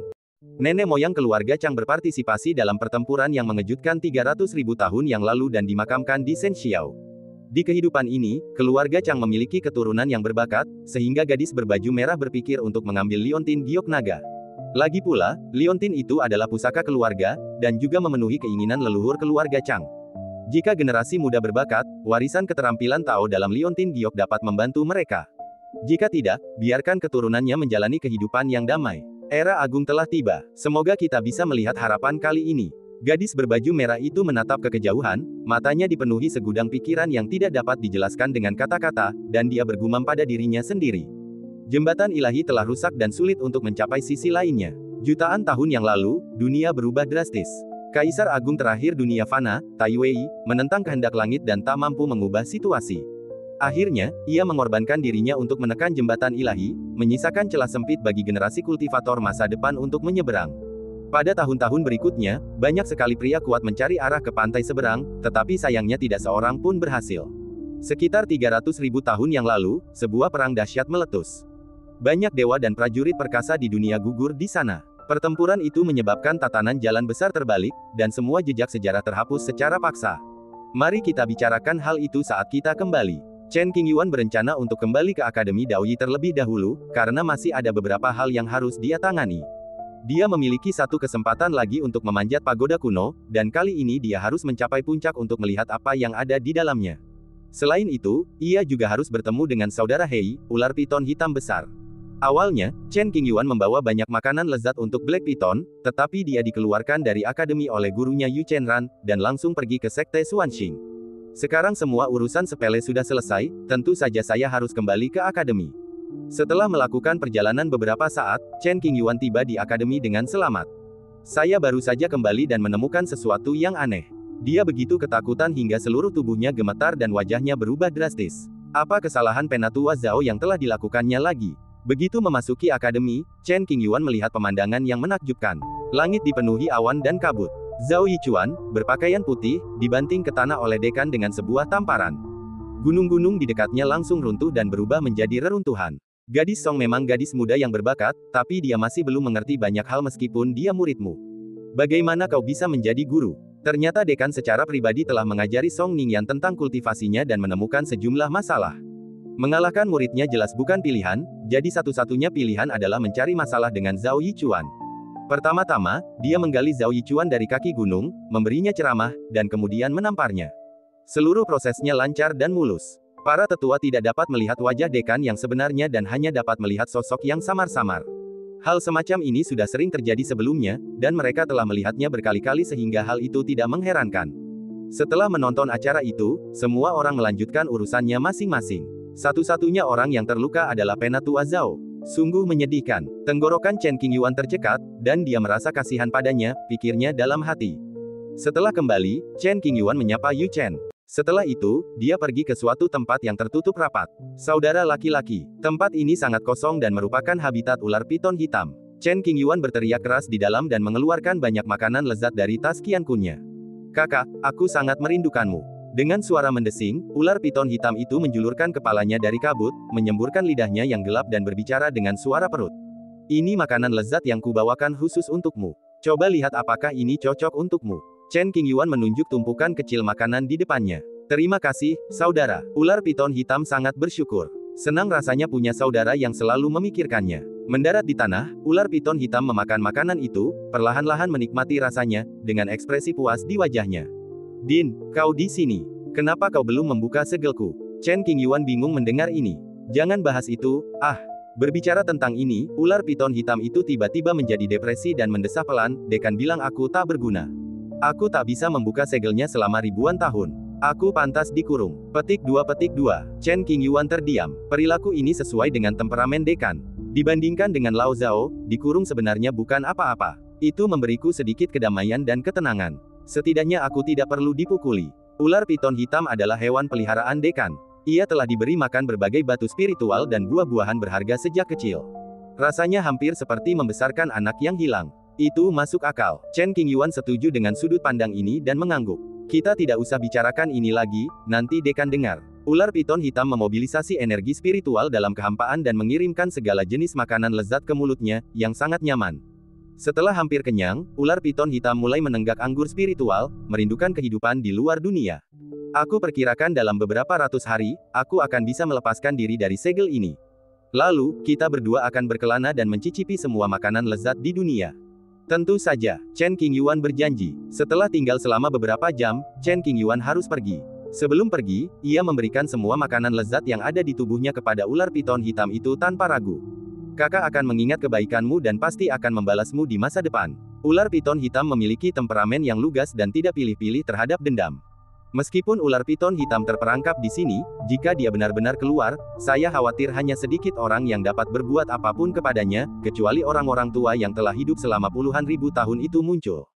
Nenek moyang keluarga Chang berpartisipasi dalam pertempuran yang mengejutkan 300.000 tahun yang lalu dan dimakamkan di Shenxiao. Di kehidupan ini, keluarga Chang memiliki keturunan yang berbakat, sehingga gadis berbaju merah berpikir untuk mengambil liontin giok naga. Lagi pula, liontin itu adalah pusaka keluarga, dan juga memenuhi keinginan leluhur keluarga Chang. Jika generasi muda berbakat, warisan keterampilan Tao dalam liontin giok dapat membantu mereka. Jika tidak, biarkan keturunannya menjalani kehidupan yang damai. Era agung telah tiba. Semoga kita bisa melihat harapan kali ini. Gadis berbaju merah itu menatap ke kejauhan, matanya dipenuhi segudang pikiran yang tidak dapat dijelaskan dengan kata-kata, dan dia bergumam pada dirinya sendiri. Jembatan ilahi telah rusak dan sulit untuk mencapai sisi lainnya. Jutaan tahun yang lalu, dunia berubah drastis. Kaisar Agung terakhir dunia fana, Tai Wei, menentang kehendak langit dan tak mampu mengubah situasi. Akhirnya, ia mengorbankan dirinya untuk menekan jembatan ilahi, menyisakan celah sempit bagi generasi kultivator masa depan untuk menyeberang. Pada tahun-tahun berikutnya, banyak sekali pria kuat mencari arah ke pantai seberang, tetapi sayangnya tidak seorang pun berhasil. Sekitar 300.000 tahun yang lalu, sebuah perang dahsyat meletus. Banyak dewa dan prajurit perkasa di dunia gugur di sana. Pertempuran itu menyebabkan tatanan jalan besar terbalik, dan semua jejak sejarah terhapus secara paksa. Mari kita bicarakan hal itu saat kita kembali. Chen Qingyuan berencana untuk kembali ke Akademi Daoyi terlebih dahulu, karena masih ada beberapa hal yang harus dia tangani. Dia memiliki satu kesempatan lagi untuk memanjat pagoda kuno, dan kali ini dia harus mencapai puncak untuk melihat apa yang ada di dalamnya. Selain itu, ia juga harus bertemu dengan saudara Hei, ular piton hitam besar. Awalnya, Chen Qingyuan membawa banyak makanan lezat untuk Black Piton, tetapi dia dikeluarkan dari akademi oleh gurunya Yu Chenran, dan langsung pergi ke sekte Xuanxing. Sekarang semua urusan sepele sudah selesai, tentu saja saya harus kembali ke akademi. Setelah melakukan perjalanan beberapa saat, Chen Qingyuan tiba di akademi dengan selamat. Saya baru saja kembali dan menemukan sesuatu yang aneh. Dia begitu ketakutan hingga seluruh tubuhnya gemetar dan wajahnya berubah drastis. Apa kesalahan Penatua Zhao yang telah dilakukannya lagi? Begitu memasuki akademi, Chen Qingyuan melihat pemandangan yang menakjubkan. Langit dipenuhi awan dan kabut. Zhao Yichuan, berpakaian putih, dibanting ke tanah oleh dekan dengan sebuah tamparan. Gunung-gunung di dekatnya langsung runtuh dan berubah menjadi reruntuhan. Gadis Song memang gadis muda yang berbakat, tapi dia masih belum mengerti banyak hal meskipun dia muridmu. Bagaimana kau bisa menjadi guru? Ternyata dekan secara pribadi telah mengajari Song Ningyan tentang kultivasinya dan menemukan sejumlah masalah. Mengalahkan muridnya jelas bukan pilihan, jadi satu-satunya pilihan adalah mencari masalah dengan Zhao Yichuan. Pertama-tama, dia menggali Zhao Yichuan dari kaki gunung, memberinya ceramah, dan kemudian menamparnya. Seluruh prosesnya lancar dan mulus. Para tetua tidak dapat melihat wajah dekan yang sebenarnya dan hanya dapat melihat sosok yang samar-samar. Hal semacam ini sudah sering terjadi sebelumnya, dan mereka telah melihatnya berkali-kali sehingga hal itu tidak mengherankan. Setelah menonton acara itu, semua orang melanjutkan urusannya masing-masing. Satu-satunya orang yang terluka adalah Penatua Zhao. Sungguh menyedihkan. Tenggorokan Chen Qingyuan tercekat, dan dia merasa kasihan padanya, pikirnya dalam hati. Setelah kembali, Chen Qingyuan menyapa Yu Chen. Setelah itu, dia pergi ke suatu tempat yang tertutup rapat. Saudara laki-laki, tempat ini sangat kosong dan merupakan habitat ular piton hitam. Chen Qingyuan berteriak keras di dalam dan mengeluarkan banyak makanan lezat dari tas Qiankunnya. Kakak, aku sangat merindukanmu. Dengan suara mendesing, ular piton hitam itu menjulurkan kepalanya dari kabut, menyemburkan lidahnya yang gelap dan berbicara dengan suara perut. Ini makanan lezat yang kubawakan khusus untukmu. Coba lihat apakah ini cocok untukmu. Chen Qingyuan menunjuk tumpukan kecil makanan di depannya. Terima kasih, saudara. Ular piton hitam sangat bersyukur. Senang rasanya punya saudara yang selalu memikirkannya. Mendarat di tanah, ular piton hitam memakan makanan itu, perlahan-lahan menikmati rasanya, dengan ekspresi puas di wajahnya. Din, kau di sini. Kenapa kau belum membuka segelku? Chen Qingyuan bingung mendengar ini. Jangan bahas itu, Berbicara tentang ini, ular piton hitam itu tiba-tiba menjadi depresi dan mendesah pelan, dekan bilang aku tak berguna. Aku tak bisa membuka segelnya selama ribuan tahun. Aku pantas dikurung. Petik 2. Chen Qingyuan terdiam. Perilaku ini sesuai dengan temperamen dekan. Dibandingkan dengan Lao Zhao, dikurung sebenarnya bukan apa-apa. Itu memberiku sedikit kedamaian dan ketenangan. Setidaknya aku tidak perlu dipukuli. Ular piton hitam adalah hewan peliharaan dekan. Ia telah diberi makan berbagai batu spiritual dan buah-buahan berharga sejak kecil. Rasanya hampir seperti membesarkan anak yang hilang. Itu masuk akal. Chen Qingyuan setuju dengan sudut pandang ini dan mengangguk. Kita tidak usah bicarakan ini lagi, nanti dekan dengar. Ular piton hitam memobilisasi energi spiritual dalam kehampaan dan mengirimkan segala jenis makanan lezat ke mulutnya, yang sangat nyaman. Setelah hampir kenyang, ular piton hitam mulai menenggak anggur spiritual, merindukan kehidupan di luar dunia. Aku perkirakan dalam beberapa ratus hari, aku akan bisa melepaskan diri dari segel ini. Lalu, kita berdua akan berkelana dan mencicipi semua makanan lezat di dunia. Tentu saja, Chen Qingyuan berjanji. Setelah tinggal selama beberapa jam, Chen Qingyuan harus pergi. Sebelum pergi, ia memberikan semua makanan lezat yang ada di tubuhnya kepada ular piton hitam itu tanpa ragu. Kakak akan mengingat kebaikanmu dan pasti akan membalasmu di masa depan. Ular piton hitam memiliki temperamen yang lugas dan tidak pilih-pilih terhadap dendam. Meskipun ular piton hitam terperangkap di sini, jika dia benar-benar keluar, saya khawatir hanya sedikit orang yang dapat berbuat apapun kepadanya, kecuali orang-orang tua yang telah hidup selama puluhan ribu tahun itu muncul.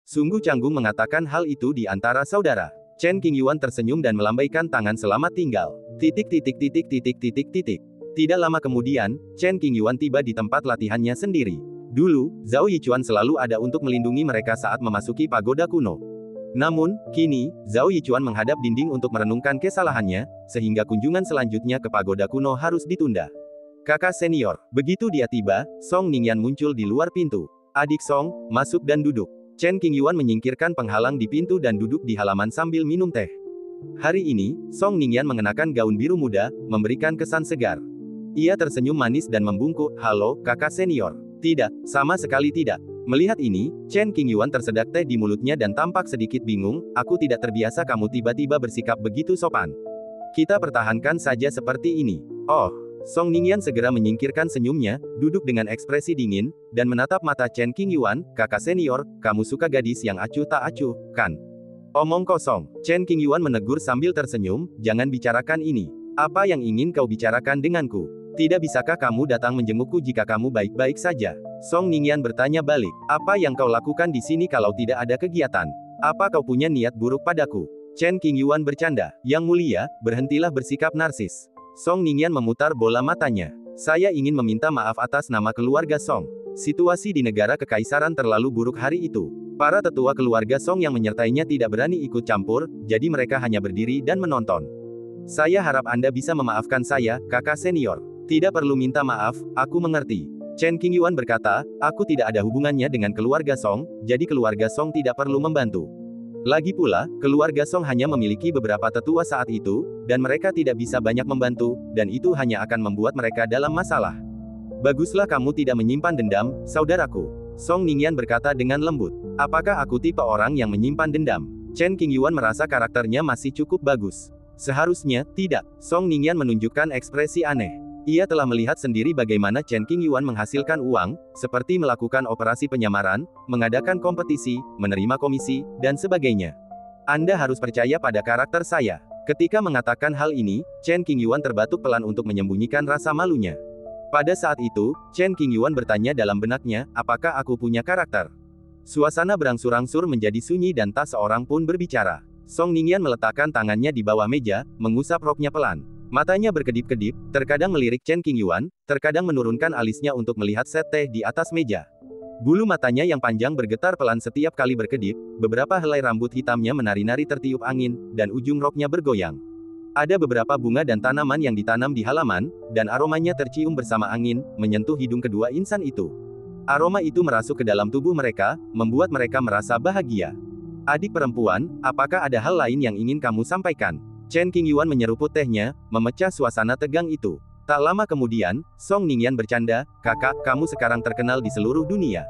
Sungguh canggung mengatakan hal itu di antara saudara. Chen Qingyuan tersenyum dan melambaikan tangan selamat tinggal. Tidak lama kemudian, Chen Qingyuan tiba di tempat latihannya sendiri. Dulu, Zhao Yichuan selalu ada untuk melindungi mereka saat memasuki pagoda kuno. Namun, kini, Zhao Yichuan menghadap dinding untuk merenungkan kesalahannya, sehingga kunjungan selanjutnya ke pagoda kuno harus ditunda. Kakak senior, begitu dia tiba, Song Ningyan muncul di luar pintu. Adik Song, masuk dan duduk. Chen Qingyuan menyingkirkan penghalang di pintu dan duduk di halaman sambil minum teh. Hari ini, Song Ningyan mengenakan gaun biru muda, memberikan kesan segar. Ia tersenyum manis dan membungkuk, "Halo, kakak senior." "Tidak, sama sekali tidak." Melihat ini, Chen Qingyuan tersedak teh di mulutnya dan tampak sedikit bingung, "Aku tidak terbiasa kamu tiba-tiba bersikap begitu sopan. Kita pertahankan saja seperti ini." "Oh." Song Ningyan segera menyingkirkan senyumnya, duduk dengan ekspresi dingin, dan menatap mata Chen Qingyuan, "Kakak senior, kamu suka gadis yang acuh tak acuh, kan?" "Omong kosong." Chen Qingyuan menegur sambil tersenyum, "Jangan bicarakan ini. Apa yang ingin kau bicarakan denganku? Tidak bisakah kamu datang menjengukku jika kamu baik-baik saja?" Song Ningyan bertanya balik, "Apa yang kau lakukan di sini kalau tidak ada kegiatan? Apa kau punya niat buruk padaku?" Chen Qingyuan bercanda, "Yang mulia, berhentilah bersikap narsis." Song Ningyan memutar bola matanya. "Saya ingin meminta maaf atas nama keluarga Song. Situasi di negara kekaisaran terlalu buruk hari itu. Para tetua keluarga Song yang menyertainya tidak berani ikut campur, jadi mereka hanya berdiri dan menonton. Saya harap Anda bisa memaafkan saya, kakak senior." "Tidak perlu minta maaf, aku mengerti." Chen Qingyuan berkata, "Aku tidak ada hubungannya dengan keluarga Song, jadi keluarga Song tidak perlu membantu. Lagi pula, keluarga Song hanya memiliki beberapa tetua saat itu, dan mereka tidak bisa banyak membantu, dan itu hanya akan membuat mereka dalam masalah. Baguslah kamu tidak menyimpan dendam, saudaraku." Song Ningyan berkata dengan lembut. "Apakah aku tipe orang yang menyimpan dendam?" Chen Qingyuan merasa karakternya masih cukup bagus. "Seharusnya, tidak." Song Ningyan menunjukkan ekspresi aneh. Ia telah melihat sendiri bagaimana Chen Qingyuan menghasilkan uang, seperti melakukan operasi penyamaran, mengadakan kompetisi, menerima komisi, dan sebagainya. "Anda harus percaya pada karakter saya." Ketika mengatakan hal ini, Chen Qingyuan terbatuk pelan untuk menyembunyikan rasa malunya. Pada saat itu, Chen Qingyuan bertanya dalam benaknya, "Apakah aku punya karakter?" Suasana berangsur-angsur menjadi sunyi dan tak seorang pun berbicara. Song Ningyan meletakkan tangannya di bawah meja, mengusap roknya pelan. Matanya berkedip-kedip, terkadang melirik Chen Qingyuan, terkadang menurunkan alisnya untuk melihat set teh di atas meja. Bulu matanya yang panjang bergetar pelan setiap kali berkedip, beberapa helai rambut hitamnya menari-nari tertiup angin, dan ujung roknya bergoyang. Ada beberapa bunga dan tanaman yang ditanam di halaman, dan aromanya tercium bersama angin, menyentuh hidung kedua insan itu. Aroma itu merasuk ke dalam tubuh mereka, membuat mereka merasa bahagia. "Adik perempuan, apakah ada hal lain yang ingin kamu sampaikan?" Chen Qingyuan menyeruput tehnya, memecah suasana tegang itu. Tak lama kemudian, Song Ningyan bercanda, "Kakak, kamu sekarang terkenal di seluruh dunia.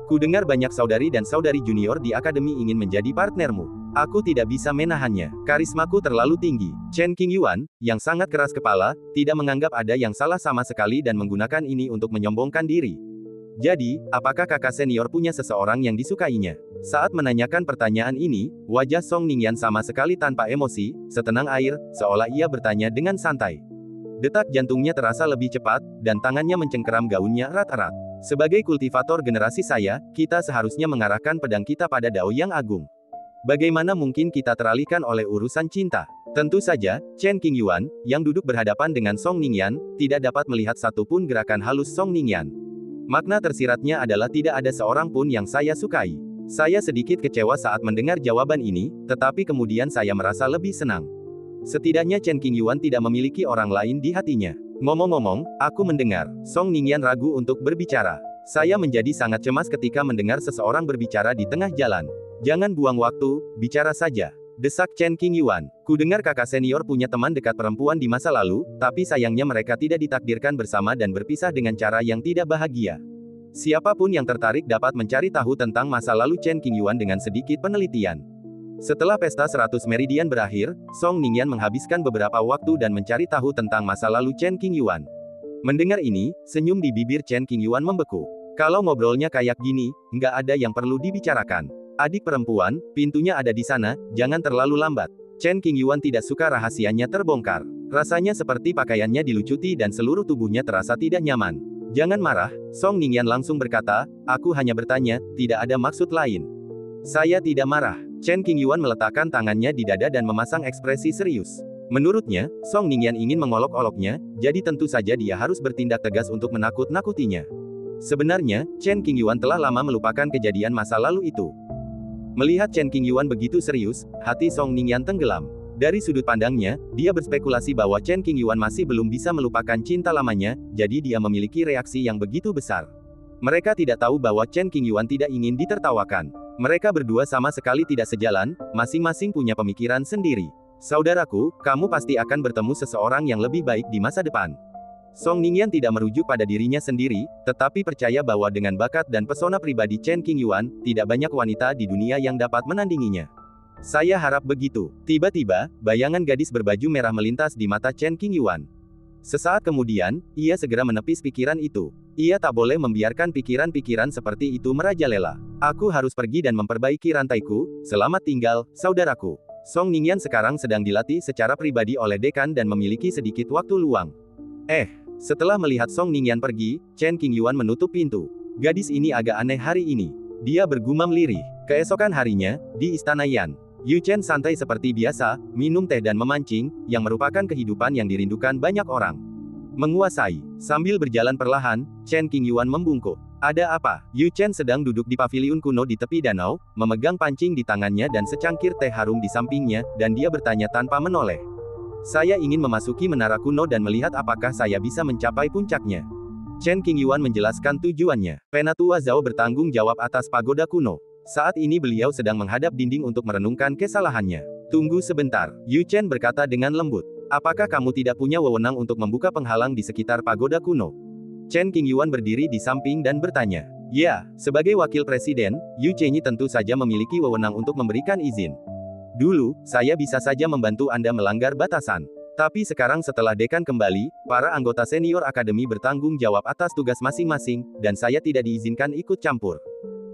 Kudengar banyak saudari dan saudari junior di akademi ingin menjadi partnermu. Aku tidak bisa menahannya. Karismaku terlalu tinggi." Chen Qingyuan, yang sangat keras kepala, tidak menganggap ada yang salah sama sekali dan menggunakan ini untuk menyombongkan diri. "Jadi, apakah kakak senior punya seseorang yang disukainya?" Saat menanyakan pertanyaan ini, wajah Song Ningyan sama sekali tanpa emosi, setenang air, seolah ia bertanya dengan santai. Detak jantungnya terasa lebih cepat, dan tangannya mencengkeram gaunnya erat-erat. "Sebagai kultivator generasi saya, kita seharusnya mengarahkan pedang kita pada Dao yang agung. Bagaimana mungkin kita teralihkan oleh urusan cinta?" Tentu saja, Chen Qingyuan, yang duduk berhadapan dengan Song Ningyan, tidak dapat melihat satupun gerakan halus Song Ningyan. Makna tersiratnya adalah tidak ada seorang pun yang saya sukai. Saya sedikit kecewa saat mendengar jawaban ini, tetapi kemudian saya merasa lebih senang. Setidaknya Chen Qingyuan tidak memiliki orang lain di hatinya. "Ngomong-ngomong, aku mendengar." Song Ningyan ragu untuk berbicara. "Saya menjadi sangat cemas ketika mendengar seseorang berbicara di tengah jalan." "Jangan buang waktu, bicara saja," desak Chen Qingyuan. "Kudengar kakak senior punya teman dekat perempuan di masa lalu, tapi sayangnya mereka tidak ditakdirkan bersama dan berpisah dengan cara yang tidak bahagia. Siapapun yang tertarik dapat mencari tahu tentang masa lalu Chen Qingyuan dengan sedikit penelitian." Setelah pesta 100 meridian berakhir, Song Ningyan menghabiskan beberapa waktu dan mencari tahu tentang masa lalu Chen Qingyuan. Mendengar ini, senyum di bibir Chen Qingyuan membeku. "Kalau ngobrolnya kayak gini, nggak ada yang perlu dibicarakan. Adik perempuan, pintunya ada di sana, jangan terlalu lambat." Chen Qingyuan tidak suka rahasianya terbongkar. Rasanya seperti pakaiannya dilucuti dan seluruh tubuhnya terasa tidak nyaman. "Jangan marah," Song Ningyan langsung berkata, "aku hanya bertanya, tidak ada maksud lain." "Saya tidak marah." Chen Qingyuan meletakkan tangannya di dada dan memasang ekspresi serius. Menurutnya, Song Ningyan ingin mengolok-oloknya, jadi tentu saja dia harus bertindak tegas untuk menakut-nakutinya. Sebenarnya, Chen Qingyuan telah lama melupakan kejadian masa lalu itu. Melihat Chen Qingyuan begitu serius, hati Song Ningyan tenggelam. Dari sudut pandangnya, dia berspekulasi bahwa Chen Qingyuan masih belum bisa melupakan cinta lamanya, jadi dia memiliki reaksi yang begitu besar. Mereka tidak tahu bahwa Chen Qingyuan tidak ingin ditertawakan. Mereka berdua sama sekali tidak sejalan, masing-masing punya pemikiran sendiri. Saudaraku, kamu pasti akan bertemu seseorang yang lebih baik di masa depan. Song Ningyan tidak merujuk pada dirinya sendiri, tetapi percaya bahwa dengan bakat dan pesona pribadi Chen Qingyuan, tidak banyak wanita di dunia yang dapat menandinginya. Saya harap begitu. Tiba-tiba, bayangan gadis berbaju merah melintas di mata Chen Qingyuan. Sesaat kemudian, ia segera menepis pikiran itu. Ia tak boleh membiarkan pikiran-pikiran seperti itu merajalela. Aku harus pergi dan memperbaiki rantaiku. Selamat tinggal, saudaraku. Song Ningyan sekarang sedang dilatih secara pribadi oleh dekan dan memiliki sedikit waktu luang. Setelah melihat Song Ningyan pergi, Chen Qingyuan menutup pintu. Gadis ini agak aneh hari ini. Dia bergumam lirih. Keesokan harinya, di Istana Yan, Yu Chen santai seperti biasa, minum teh dan memancing, yang merupakan kehidupan yang dirindukan banyak orang. Menguasai. Sambil berjalan perlahan, Chen Qingyuan membungkuk. Ada apa? Yu Chen sedang duduk di paviliun kuno di tepi danau, memegang pancing di tangannya dan secangkir teh harum di sampingnya, dan dia bertanya tanpa menoleh. Saya ingin memasuki menara kuno dan melihat apakah saya bisa mencapai puncaknya. Chen Qingyuan menjelaskan tujuannya. Penatua Zhao bertanggung jawab atas pagoda kuno. Saat ini beliau sedang menghadap dinding untuk merenungkan kesalahannya. Tunggu sebentar, Yu Chen berkata dengan lembut. Apakah kamu tidak punya wewenang untuk membuka penghalang di sekitar pagoda kuno? Chen Qingyuan berdiri di samping dan bertanya. Ya, sebagai wakil presiden, Yu Chenyi tentu saja memiliki wewenang untuk memberikan izin. Dulu, saya bisa saja membantu Anda melanggar batasan. Tapi sekarang setelah dekan kembali, para anggota senior akademi bertanggung jawab atas tugas masing-masing, dan saya tidak diizinkan ikut campur.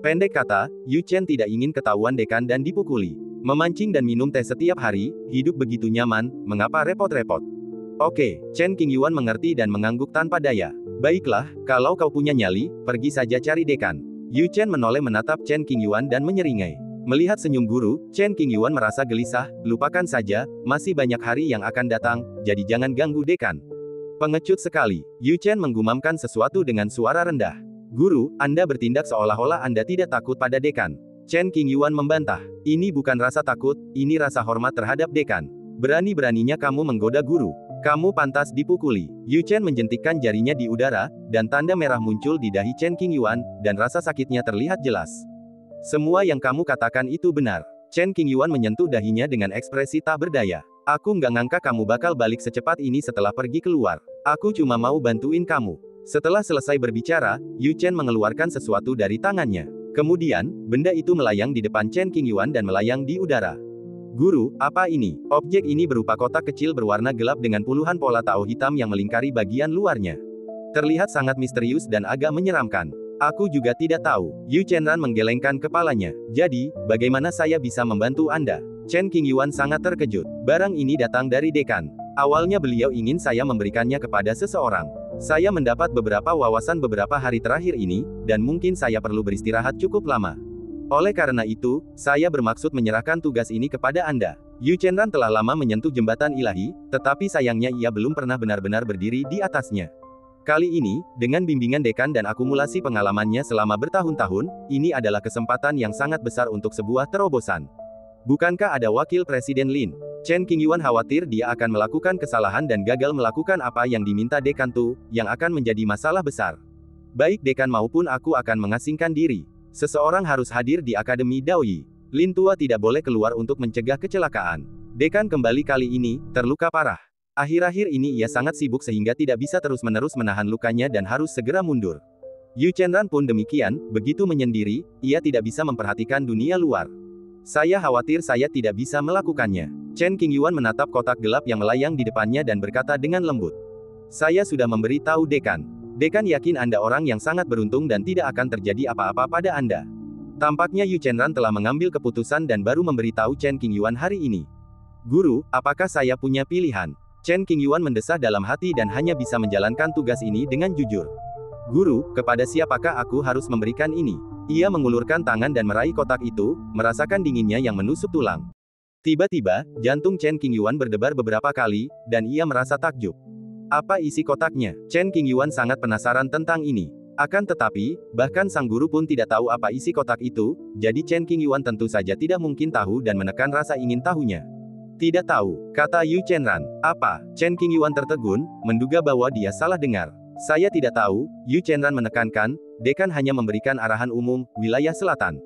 Pendek kata, Yu Chen tidak ingin ketahuan dekan dan dipukuli. Memancing dan minum teh setiap hari, hidup begitu nyaman, mengapa repot-repot? Oke, Chen Qingyuan mengerti dan mengangguk tanpa daya. Baiklah, kalau kau punya nyali, pergi saja cari dekan. Yu Chen menoleh menatap Chen Qingyuan dan menyeringai. Melihat senyum guru, Chen Qingyuan merasa gelisah, lupakan saja, masih banyak hari yang akan datang, jadi jangan ganggu dekan. Pengecut sekali, Yu Chen menggumamkan sesuatu dengan suara rendah. Guru, Anda bertindak seolah-olah Anda tidak takut pada dekan. Chen Qingyuan membantah. Ini bukan rasa takut, ini rasa hormat terhadap dekan. Berani-beraninya kamu menggoda guru. Kamu pantas dipukuli. Yu Chen menjentikkan jarinya di udara, dan tanda merah muncul di dahi Chen Qingyuan, dan rasa sakitnya terlihat jelas. Semua yang kamu katakan itu benar. Chen Qingyuan menyentuh dahinya dengan ekspresi tak berdaya. Aku nggak ngangka kamu bakal balik secepat ini setelah pergi keluar. Aku cuma mau bantuin kamu. Setelah selesai berbicara, Yu Chen mengeluarkan sesuatu dari tangannya. Kemudian, benda itu melayang di depan Chen Qingyuan dan melayang di udara. Guru, apa ini? Objek ini berupa kotak kecil berwarna gelap dengan puluhan pola tao hitam yang melingkari bagian luarnya. Terlihat sangat misterius dan agak menyeramkan. Aku juga tidak tahu. Yu Chenran menggelengkan kepalanya. Jadi, bagaimana saya bisa membantu Anda? Chen Qingyuan sangat terkejut. Barang ini datang dari dekan. Awalnya beliau ingin saya memberikannya kepada seseorang. Saya mendapat beberapa wawasan beberapa hari terakhir ini, dan mungkin saya perlu beristirahat cukup lama. Oleh karena itu, saya bermaksud menyerahkan tugas ini kepada Anda. Yu Chenran telah lama menyentuh jembatan ilahi, tetapi sayangnya ia belum pernah benar-benar berdiri di atasnya. Kali ini, dengan bimbingan dekan dan akumulasi pengalamannya selama bertahun-tahun, ini adalah kesempatan yang sangat besar untuk sebuah terobosan. Bukankah ada wakil presiden Lin? Chen Qingyuan khawatir dia akan melakukan kesalahan dan gagal melakukan apa yang diminta dekan Tu, yang akan menjadi masalah besar. Baik dekan maupun aku akan mengasingkan diri. Seseorang harus hadir di Akademi Daoyi. Lin Tua tidak boleh keluar untuk mencegah kecelakaan. Dekan kembali kali ini, terluka parah. Akhir-akhir ini ia sangat sibuk sehingga tidak bisa terus-menerus menahan lukanya dan harus segera mundur. Yu Chenran pun demikian, begitu menyendiri, ia tidak bisa memperhatikan dunia luar. Saya khawatir saya tidak bisa melakukannya. Chen Qingyuan menatap kotak gelap yang melayang di depannya dan berkata dengan lembut. Saya sudah memberi tahu dekan. Dekan yakin Anda orang yang sangat beruntung dan tidak akan terjadi apa-apa pada Anda. Tampaknya Yu Chenran telah mengambil keputusan dan baru memberitahu Chen Qingyuan hari ini. Guru, apakah saya punya pilihan? Chen Qingyuan mendesah dalam hati dan hanya bisa menjalankan tugas ini dengan jujur. Guru, kepada siapakah aku harus memberikan ini? Ia mengulurkan tangan dan meraih kotak itu, merasakan dinginnya yang menusuk tulang. Tiba-tiba, jantung Chen Qingyuan berdebar beberapa kali, dan ia merasa takjub. Apa isi kotaknya? Chen Qingyuan sangat penasaran tentang ini. Akan tetapi, bahkan sang guru pun tidak tahu apa isi kotak itu, jadi Chen Qingyuan tentu saja tidak mungkin tahu dan menekan rasa ingin tahunya. Tidak tahu, kata Yu Chenran. Apa? Chen Qingyuan tertegun, menduga bahwa dia salah dengar. Saya tidak tahu, Yu Chenran menekankan, dekan hanya memberikan arahan umum, wilayah selatan.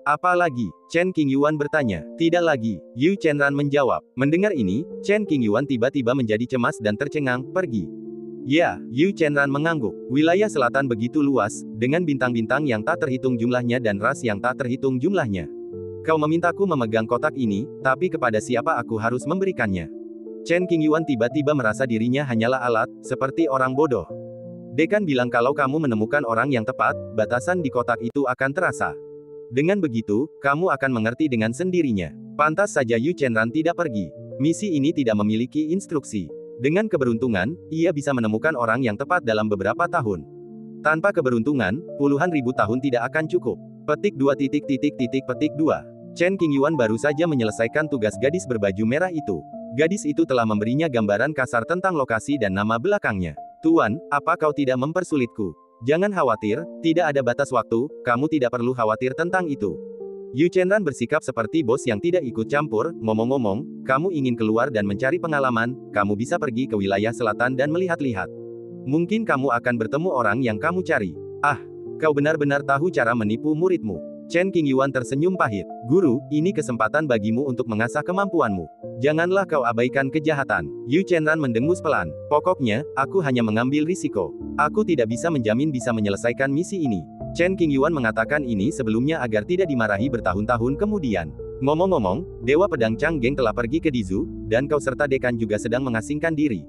Apa lagi? Chen Qingyuan bertanya. Tidak lagi, Yu Chenran menjawab. Mendengar ini, Chen Qingyuan tiba-tiba menjadi cemas dan tercengang. Pergi. Ya, Yu Chenran mengangguk. Wilayah selatan begitu luas, dengan bintang-bintang yang tak terhitung jumlahnya dan ras yang tak terhitung jumlahnya. Kau memintaku memegang kotak ini, tapi kepada siapa aku harus memberikannya? Chen Qingyuan tiba-tiba merasa dirinya hanyalah alat, seperti orang bodoh. Dekan bilang kalau kamu menemukan orang yang tepat, batasan di kotak itu akan terasa. Dengan begitu, kamu akan mengerti dengan sendirinya. Pantas saja Yu Chenran tidak pergi. Misi ini tidak memiliki instruksi. Dengan keberuntungan, ia bisa menemukan orang yang tepat dalam beberapa tahun. Tanpa keberuntungan, puluhan ribu tahun tidak akan cukup. Petik 2. Petik 2. Chen Qingyuan baru saja menyelesaikan tugas gadis berbaju merah itu. Gadis itu telah memberinya gambaran kasar tentang lokasi dan nama belakangnya. Tuan, apa kau tidak mempersulitku? Jangan khawatir, tidak ada batas waktu, kamu tidak perlu khawatir tentang itu. Yu Chenran bersikap seperti bos yang tidak ikut campur. Ngomong-ngomong, kamu ingin keluar dan mencari pengalaman, kamu bisa pergi ke wilayah selatan dan melihat-lihat. Mungkin kamu akan bertemu orang yang kamu cari. Ah, kau benar-benar tahu cara menipu muridmu. Chen Qingyuan tersenyum pahit. Guru, ini kesempatan bagimu untuk mengasah kemampuanmu. Janganlah kau abaikan kejahatan. Yu Chenran mendengus pelan. Pokoknya, aku hanya mengambil risiko. Aku tidak bisa menjamin bisa menyelesaikan misi ini. Chen Qingyuan mengatakan ini sebelumnya agar tidak dimarahi bertahun-tahun kemudian. Ngomong-ngomong, Dewa Pedang Changgeng telah pergi ke Dizu, dan kau serta dekan juga sedang mengasingkan diri.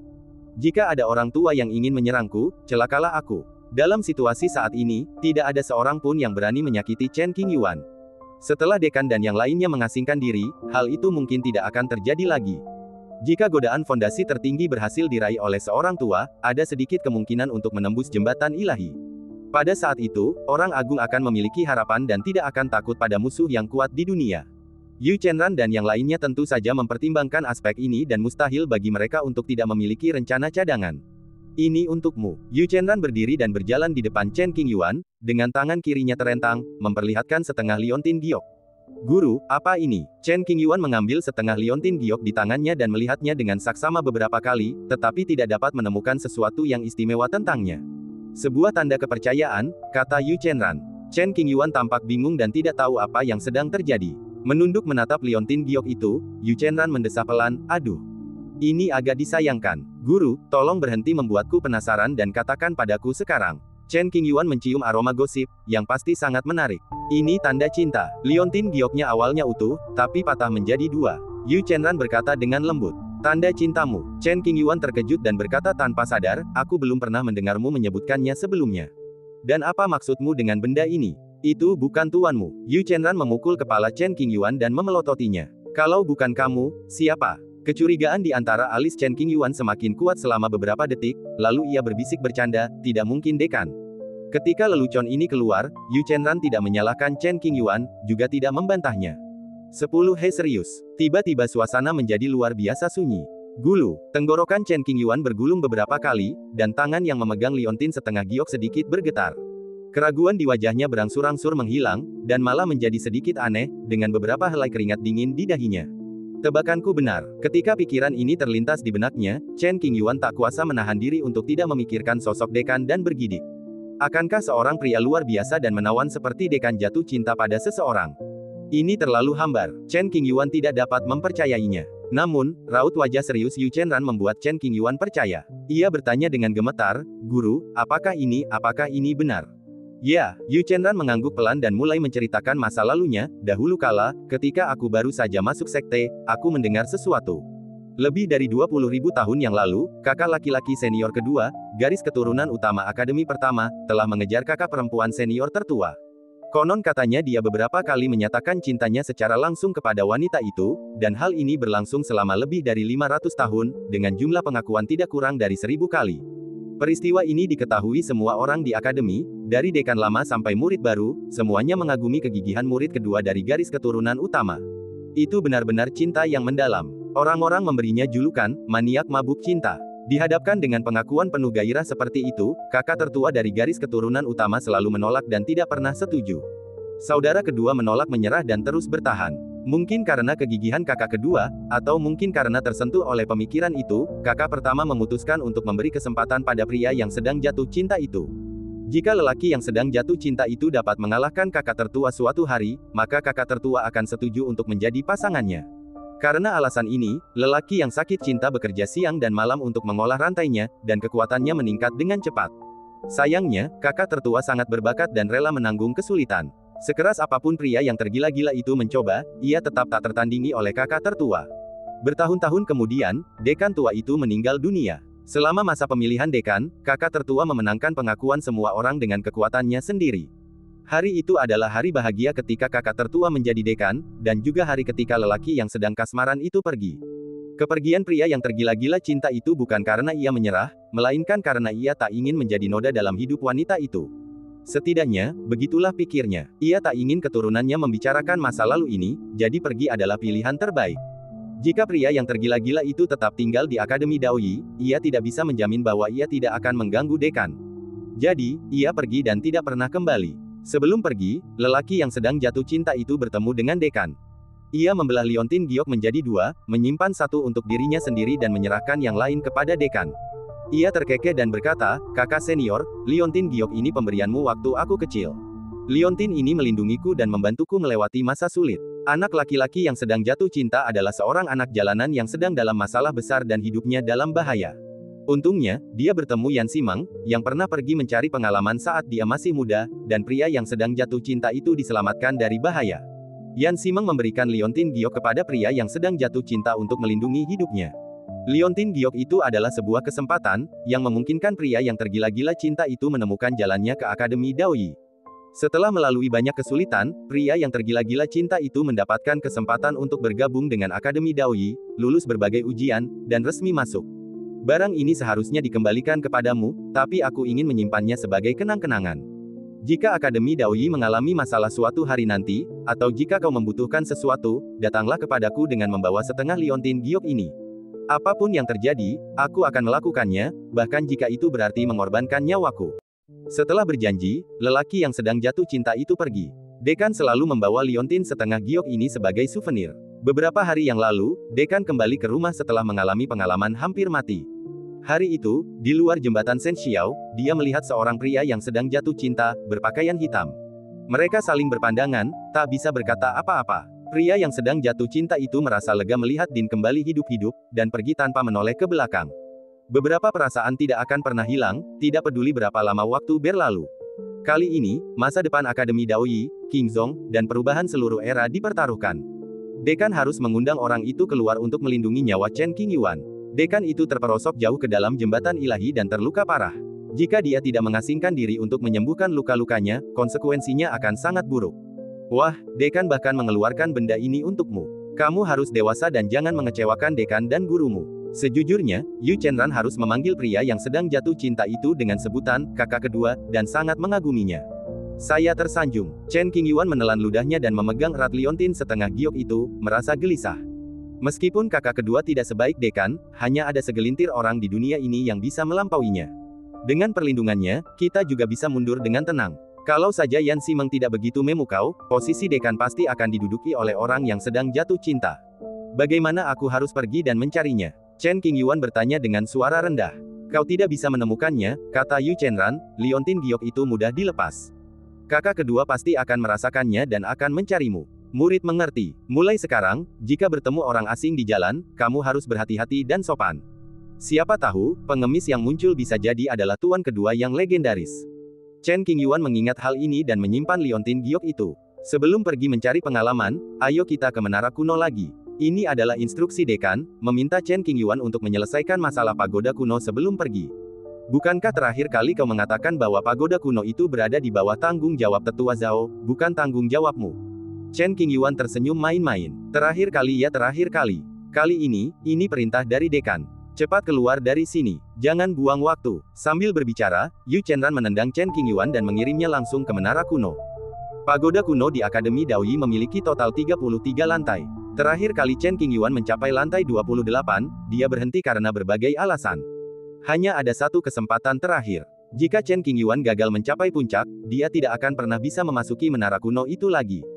Jika ada orang tua yang ingin menyerangku, celakalah aku. Dalam situasi saat ini, tidak ada seorang pun yang berani menyakiti Chen Qingyuan. Setelah dekan dan yang lainnya mengasingkan diri, hal itu mungkin tidak akan terjadi lagi. Jika godaan fondasi tertinggi berhasil diraih oleh seorang tua, ada sedikit kemungkinan untuk menembus jembatan ilahi. Pada saat itu, orang agung akan memiliki harapan dan tidak akan takut pada musuh yang kuat di dunia. Yu Chenran dan yang lainnya tentu saja mempertimbangkan aspek ini dan mustahil bagi mereka untuk tidak memiliki rencana cadangan. Ini untukmu. Yu Chenran berdiri dan berjalan di depan Chen Qingyuan, dengan tangan kirinya terentang, memperlihatkan setengah liontin giok. Guru, apa ini? Chen Qingyuan mengambil setengah liontin giok di tangannya dan melihatnya dengan saksama beberapa kali, tetapi tidak dapat menemukan sesuatu yang istimewa tentangnya. Sebuah tanda kepercayaan, kata Yu Chenran. Chen Qingyuan tampak bingung dan tidak tahu apa yang sedang terjadi. Menunduk menatap liontin giok itu, Yu Chenran mendesah pelan, aduh. Ini agak disayangkan. Guru, tolong berhenti membuatku penasaran dan katakan padaku sekarang. Chen Qingyuan mencium aroma gosip, yang pasti sangat menarik. Ini tanda cinta. Liontin gioknya awalnya utuh, tapi patah menjadi dua. Yu Chenran berkata dengan lembut. Tanda cintamu. Chen Qingyuan terkejut dan berkata tanpa sadar, aku belum pernah mendengarmu menyebutkannya sebelumnya. Dan apa maksudmu dengan benda ini? Itu bukan tuanmu. Yu Chenran memukul kepala Chen Qingyuan dan memelototinya. Kalau bukan kamu, siapa? Kecurigaan di antara alis Chen Qingyuan semakin kuat selama beberapa detik, lalu ia berbisik bercanda, tidak mungkin dekan. Ketika lelucon ini keluar, Yu Chenran tidak menyalahkan Chen Qingyuan, juga tidak membantahnya. 10 He serius. Tiba-tiba suasana menjadi luar biasa sunyi. Gulu, tenggorokan Chen Qingyuan bergulung beberapa kali, dan tangan yang memegang liontin setengah giok sedikit bergetar. Keraguan di wajahnya berangsur-angsur menghilang, dan malah menjadi sedikit aneh, dengan beberapa helai keringat dingin di dahinya. Tebakanku benar. Ketika pikiran ini terlintas di benaknya, Chen Qingyuan tak kuasa menahan diri untuk tidak memikirkan sosok dekan dan bergidik. Akankah seorang pria luar biasa dan menawan seperti dekan jatuh cinta pada seseorang? Ini terlalu hambar. Chen Qingyuan tidak dapat mempercayainya. Namun, raut wajah serius Yu Chenran membuat Chen Qingyuan percaya. Ia bertanya dengan gemetar, Guru, apakah ini benar? Ya, Yu Chenran mengangguk pelan dan mulai menceritakan masa lalunya. Dahulu kala, ketika aku baru saja masuk sekte, aku mendengar sesuatu. Lebih dari 20.000 tahun yang lalu, kakak laki-laki senior kedua, garis keturunan utama akademi pertama, telah mengejar kakak perempuan senior tertua. Konon katanya dia beberapa kali menyatakan cintanya secara langsung kepada wanita itu, dan hal ini berlangsung selama lebih dari 500 tahun, dengan jumlah pengakuan tidak kurang dari 1000 kali. Peristiwa ini diketahui semua orang di akademi, dari dekan lama sampai murid baru, semuanya mengagumi kegigihan murid kedua dari garis keturunan utama. Itu benar-benar cinta yang mendalam. Orang-orang memberinya julukan, maniak mabuk cinta. Dihadapkan dengan pengakuan penuh gairah seperti itu, kakak tertua dari garis keturunan utama selalu menolak dan tidak pernah setuju. Saudara kedua menolak menyerah dan terus bertahan. Mungkin karena kegigihan kakak kedua, atau mungkin karena tersentuh oleh pemikiran itu, kakak pertama memutuskan untuk memberi kesempatan pada pria yang sedang jatuh cinta itu. Jika lelaki yang sedang jatuh cinta itu dapat mengalahkan kakak tertua suatu hari, maka kakak tertua akan setuju untuk menjadi pasangannya. Karena alasan ini, lelaki yang sakit cinta bekerja siang dan malam untuk mengolah rantainya, dan kekuatannya meningkat dengan cepat. Sayangnya, kakak tertua sangat berbakat dan rela menanggung kesulitan. Sekeras apapun pria yang tergila-gila itu mencoba, ia tetap tak tertandingi oleh kakak tertua. Bertahun-tahun kemudian, dekan tua itu meninggal dunia. Selama masa pemilihan dekan, kakak tertua memenangkan pengakuan semua orang dengan kekuatannya sendiri. Hari itu adalah hari bahagia ketika kakak tertua menjadi dekan, dan juga hari ketika lelaki yang sedang kasmaran itu pergi. Kepergian pria yang tergila-gila cinta itu bukan karena ia menyerah, melainkan karena ia tak ingin menjadi noda dalam hidup wanita itu. Setidaknya, begitulah pikirnya. Ia tak ingin keturunannya membicarakan masa lalu ini, jadi pergi adalah pilihan terbaik. Jika pria yang tergila-gila itu tetap tinggal di Akademi Daoyi, ia tidak bisa menjamin bahwa ia tidak akan mengganggu dekan. Jadi, ia pergi dan tidak pernah kembali. Sebelum pergi, lelaki yang sedang jatuh cinta itu bertemu dengan dekan. Ia membelah liontin giok menjadi dua, menyimpan satu untuk dirinya sendiri dan menyerahkan yang lain kepada dekan. Ia terkekeh dan berkata, "Kakak senior, liontin giok ini pemberianmu waktu aku kecil. Liontin ini melindungiku dan membantuku melewati masa sulit." Anak laki-laki yang sedang jatuh cinta adalah seorang anak jalanan yang sedang dalam masalah besar dan hidupnya dalam bahaya. Untungnya, dia bertemu Yan Simeng, yang pernah pergi mencari pengalaman saat dia masih muda, dan pria yang sedang jatuh cinta itu diselamatkan dari bahaya. Yan Simeng memberikan liontin giok kepada pria yang sedang jatuh cinta untuk melindungi hidupnya. Liontin giok itu adalah sebuah kesempatan, yang memungkinkan pria yang tergila-gila cinta itu menemukan jalannya ke Akademi Daoyi. Setelah melalui banyak kesulitan, pria yang tergila-gila cinta itu mendapatkan kesempatan untuk bergabung dengan Akademi Daoyi, lulus berbagai ujian, dan resmi masuk. Barang ini seharusnya dikembalikan kepadamu, tapi aku ingin menyimpannya sebagai kenang-kenangan. Jika Akademi Daoyi mengalami masalah suatu hari nanti, atau jika kau membutuhkan sesuatu, datanglah kepadaku dengan membawa setengah liontin giok ini. Apapun yang terjadi, aku akan melakukannya, bahkan jika itu berarti mengorbankan nyawaku. Setelah berjanji, lelaki yang sedang jatuh cinta itu pergi. Dekan selalu membawa liontin setengah giok ini sebagai souvenir. Beberapa hari yang lalu, dekan kembali ke rumah setelah mengalami pengalaman hampir mati. Hari itu, di luar jembatan Senxiao, dia melihat seorang pria yang sedang jatuh cinta, berpakaian hitam. Mereka saling berpandangan, tak bisa berkata apa-apa. Pria yang sedang jatuh cinta itu merasa lega melihat Din kembali hidup-hidup, dan pergi tanpa menoleh ke belakang. Beberapa perasaan tidak akan pernah hilang, tidak peduli berapa lama waktu berlalu. Kali ini, masa depan Akademi Daoyi, Kingzong, dan perubahan seluruh era dipertaruhkan. Dekan harus mengundang orang itu keluar untuk melindungi nyawa Chen Qingyuan. Dekan itu terperosok jauh ke dalam jembatan ilahi dan terluka parah. Jika dia tidak mengasingkan diri untuk menyembuhkan luka-lukanya, konsekuensinya akan sangat buruk. Wah, dekan bahkan mengeluarkan benda ini untukmu. Kamu harus dewasa dan jangan mengecewakan dekan dan gurumu. Sejujurnya, Yu Chenran harus memanggil pria yang sedang jatuh cinta itu dengan sebutan kakak kedua, dan sangat mengaguminya. Saya tersanjung. Chen Qingyuan menelan ludahnya dan memegang erat liontin setengah giok itu, merasa gelisah. Meskipun kakak kedua tidak sebaik dekan, hanya ada segelintir orang di dunia ini yang bisa melampauinya. Dengan perlindungannya, kita juga bisa mundur dengan tenang. Kalau saja Yan Simeng tidak begitu memukau, posisi dekan pasti akan diduduki oleh orang yang sedang jatuh cinta. Bagaimana aku harus pergi dan mencarinya? Chen Qingyuan bertanya dengan suara rendah. Kau tidak bisa menemukannya, kata Yu Chenran, liontin giok itu mudah dilepas. Kakak kedua pasti akan merasakannya dan akan mencarimu. Murid mengerti. Mulai sekarang, jika bertemu orang asing di jalan, kamu harus berhati-hati dan sopan. Siapa tahu, pengemis yang muncul bisa jadi adalah tuan kedua yang legendaris. Chen Qingyuan mengingat hal ini dan menyimpan liontin giok itu. Sebelum pergi mencari pengalaman, ayo kita ke menara kuno lagi. Ini adalah instruksi dekan, meminta Chen Qingyuan untuk menyelesaikan masalah pagoda kuno sebelum pergi. Bukankah terakhir kali kau mengatakan bahwa pagoda kuno itu berada di bawah tanggung jawab tetua Zhao, bukan tanggung jawabmu? Chen Qingyuan tersenyum main-main. Terakhir kali ya terakhir kali. Kali ini perintah dari dekan. Cepat keluar dari sini. Jangan buang waktu. Sambil berbicara, Yu Chenran menendang Chen Qingyuan dan mengirimnya langsung ke menara kuno. Pagoda kuno di Akademi Daoyi memiliki total 33 lantai. Terakhir kali Chen Qingyuan mencapai lantai 28, dia berhenti karena berbagai alasan. Hanya ada satu kesempatan terakhir. Jika Chen Qingyuan gagal mencapai puncak, dia tidak akan pernah bisa memasuki menara kuno itu lagi.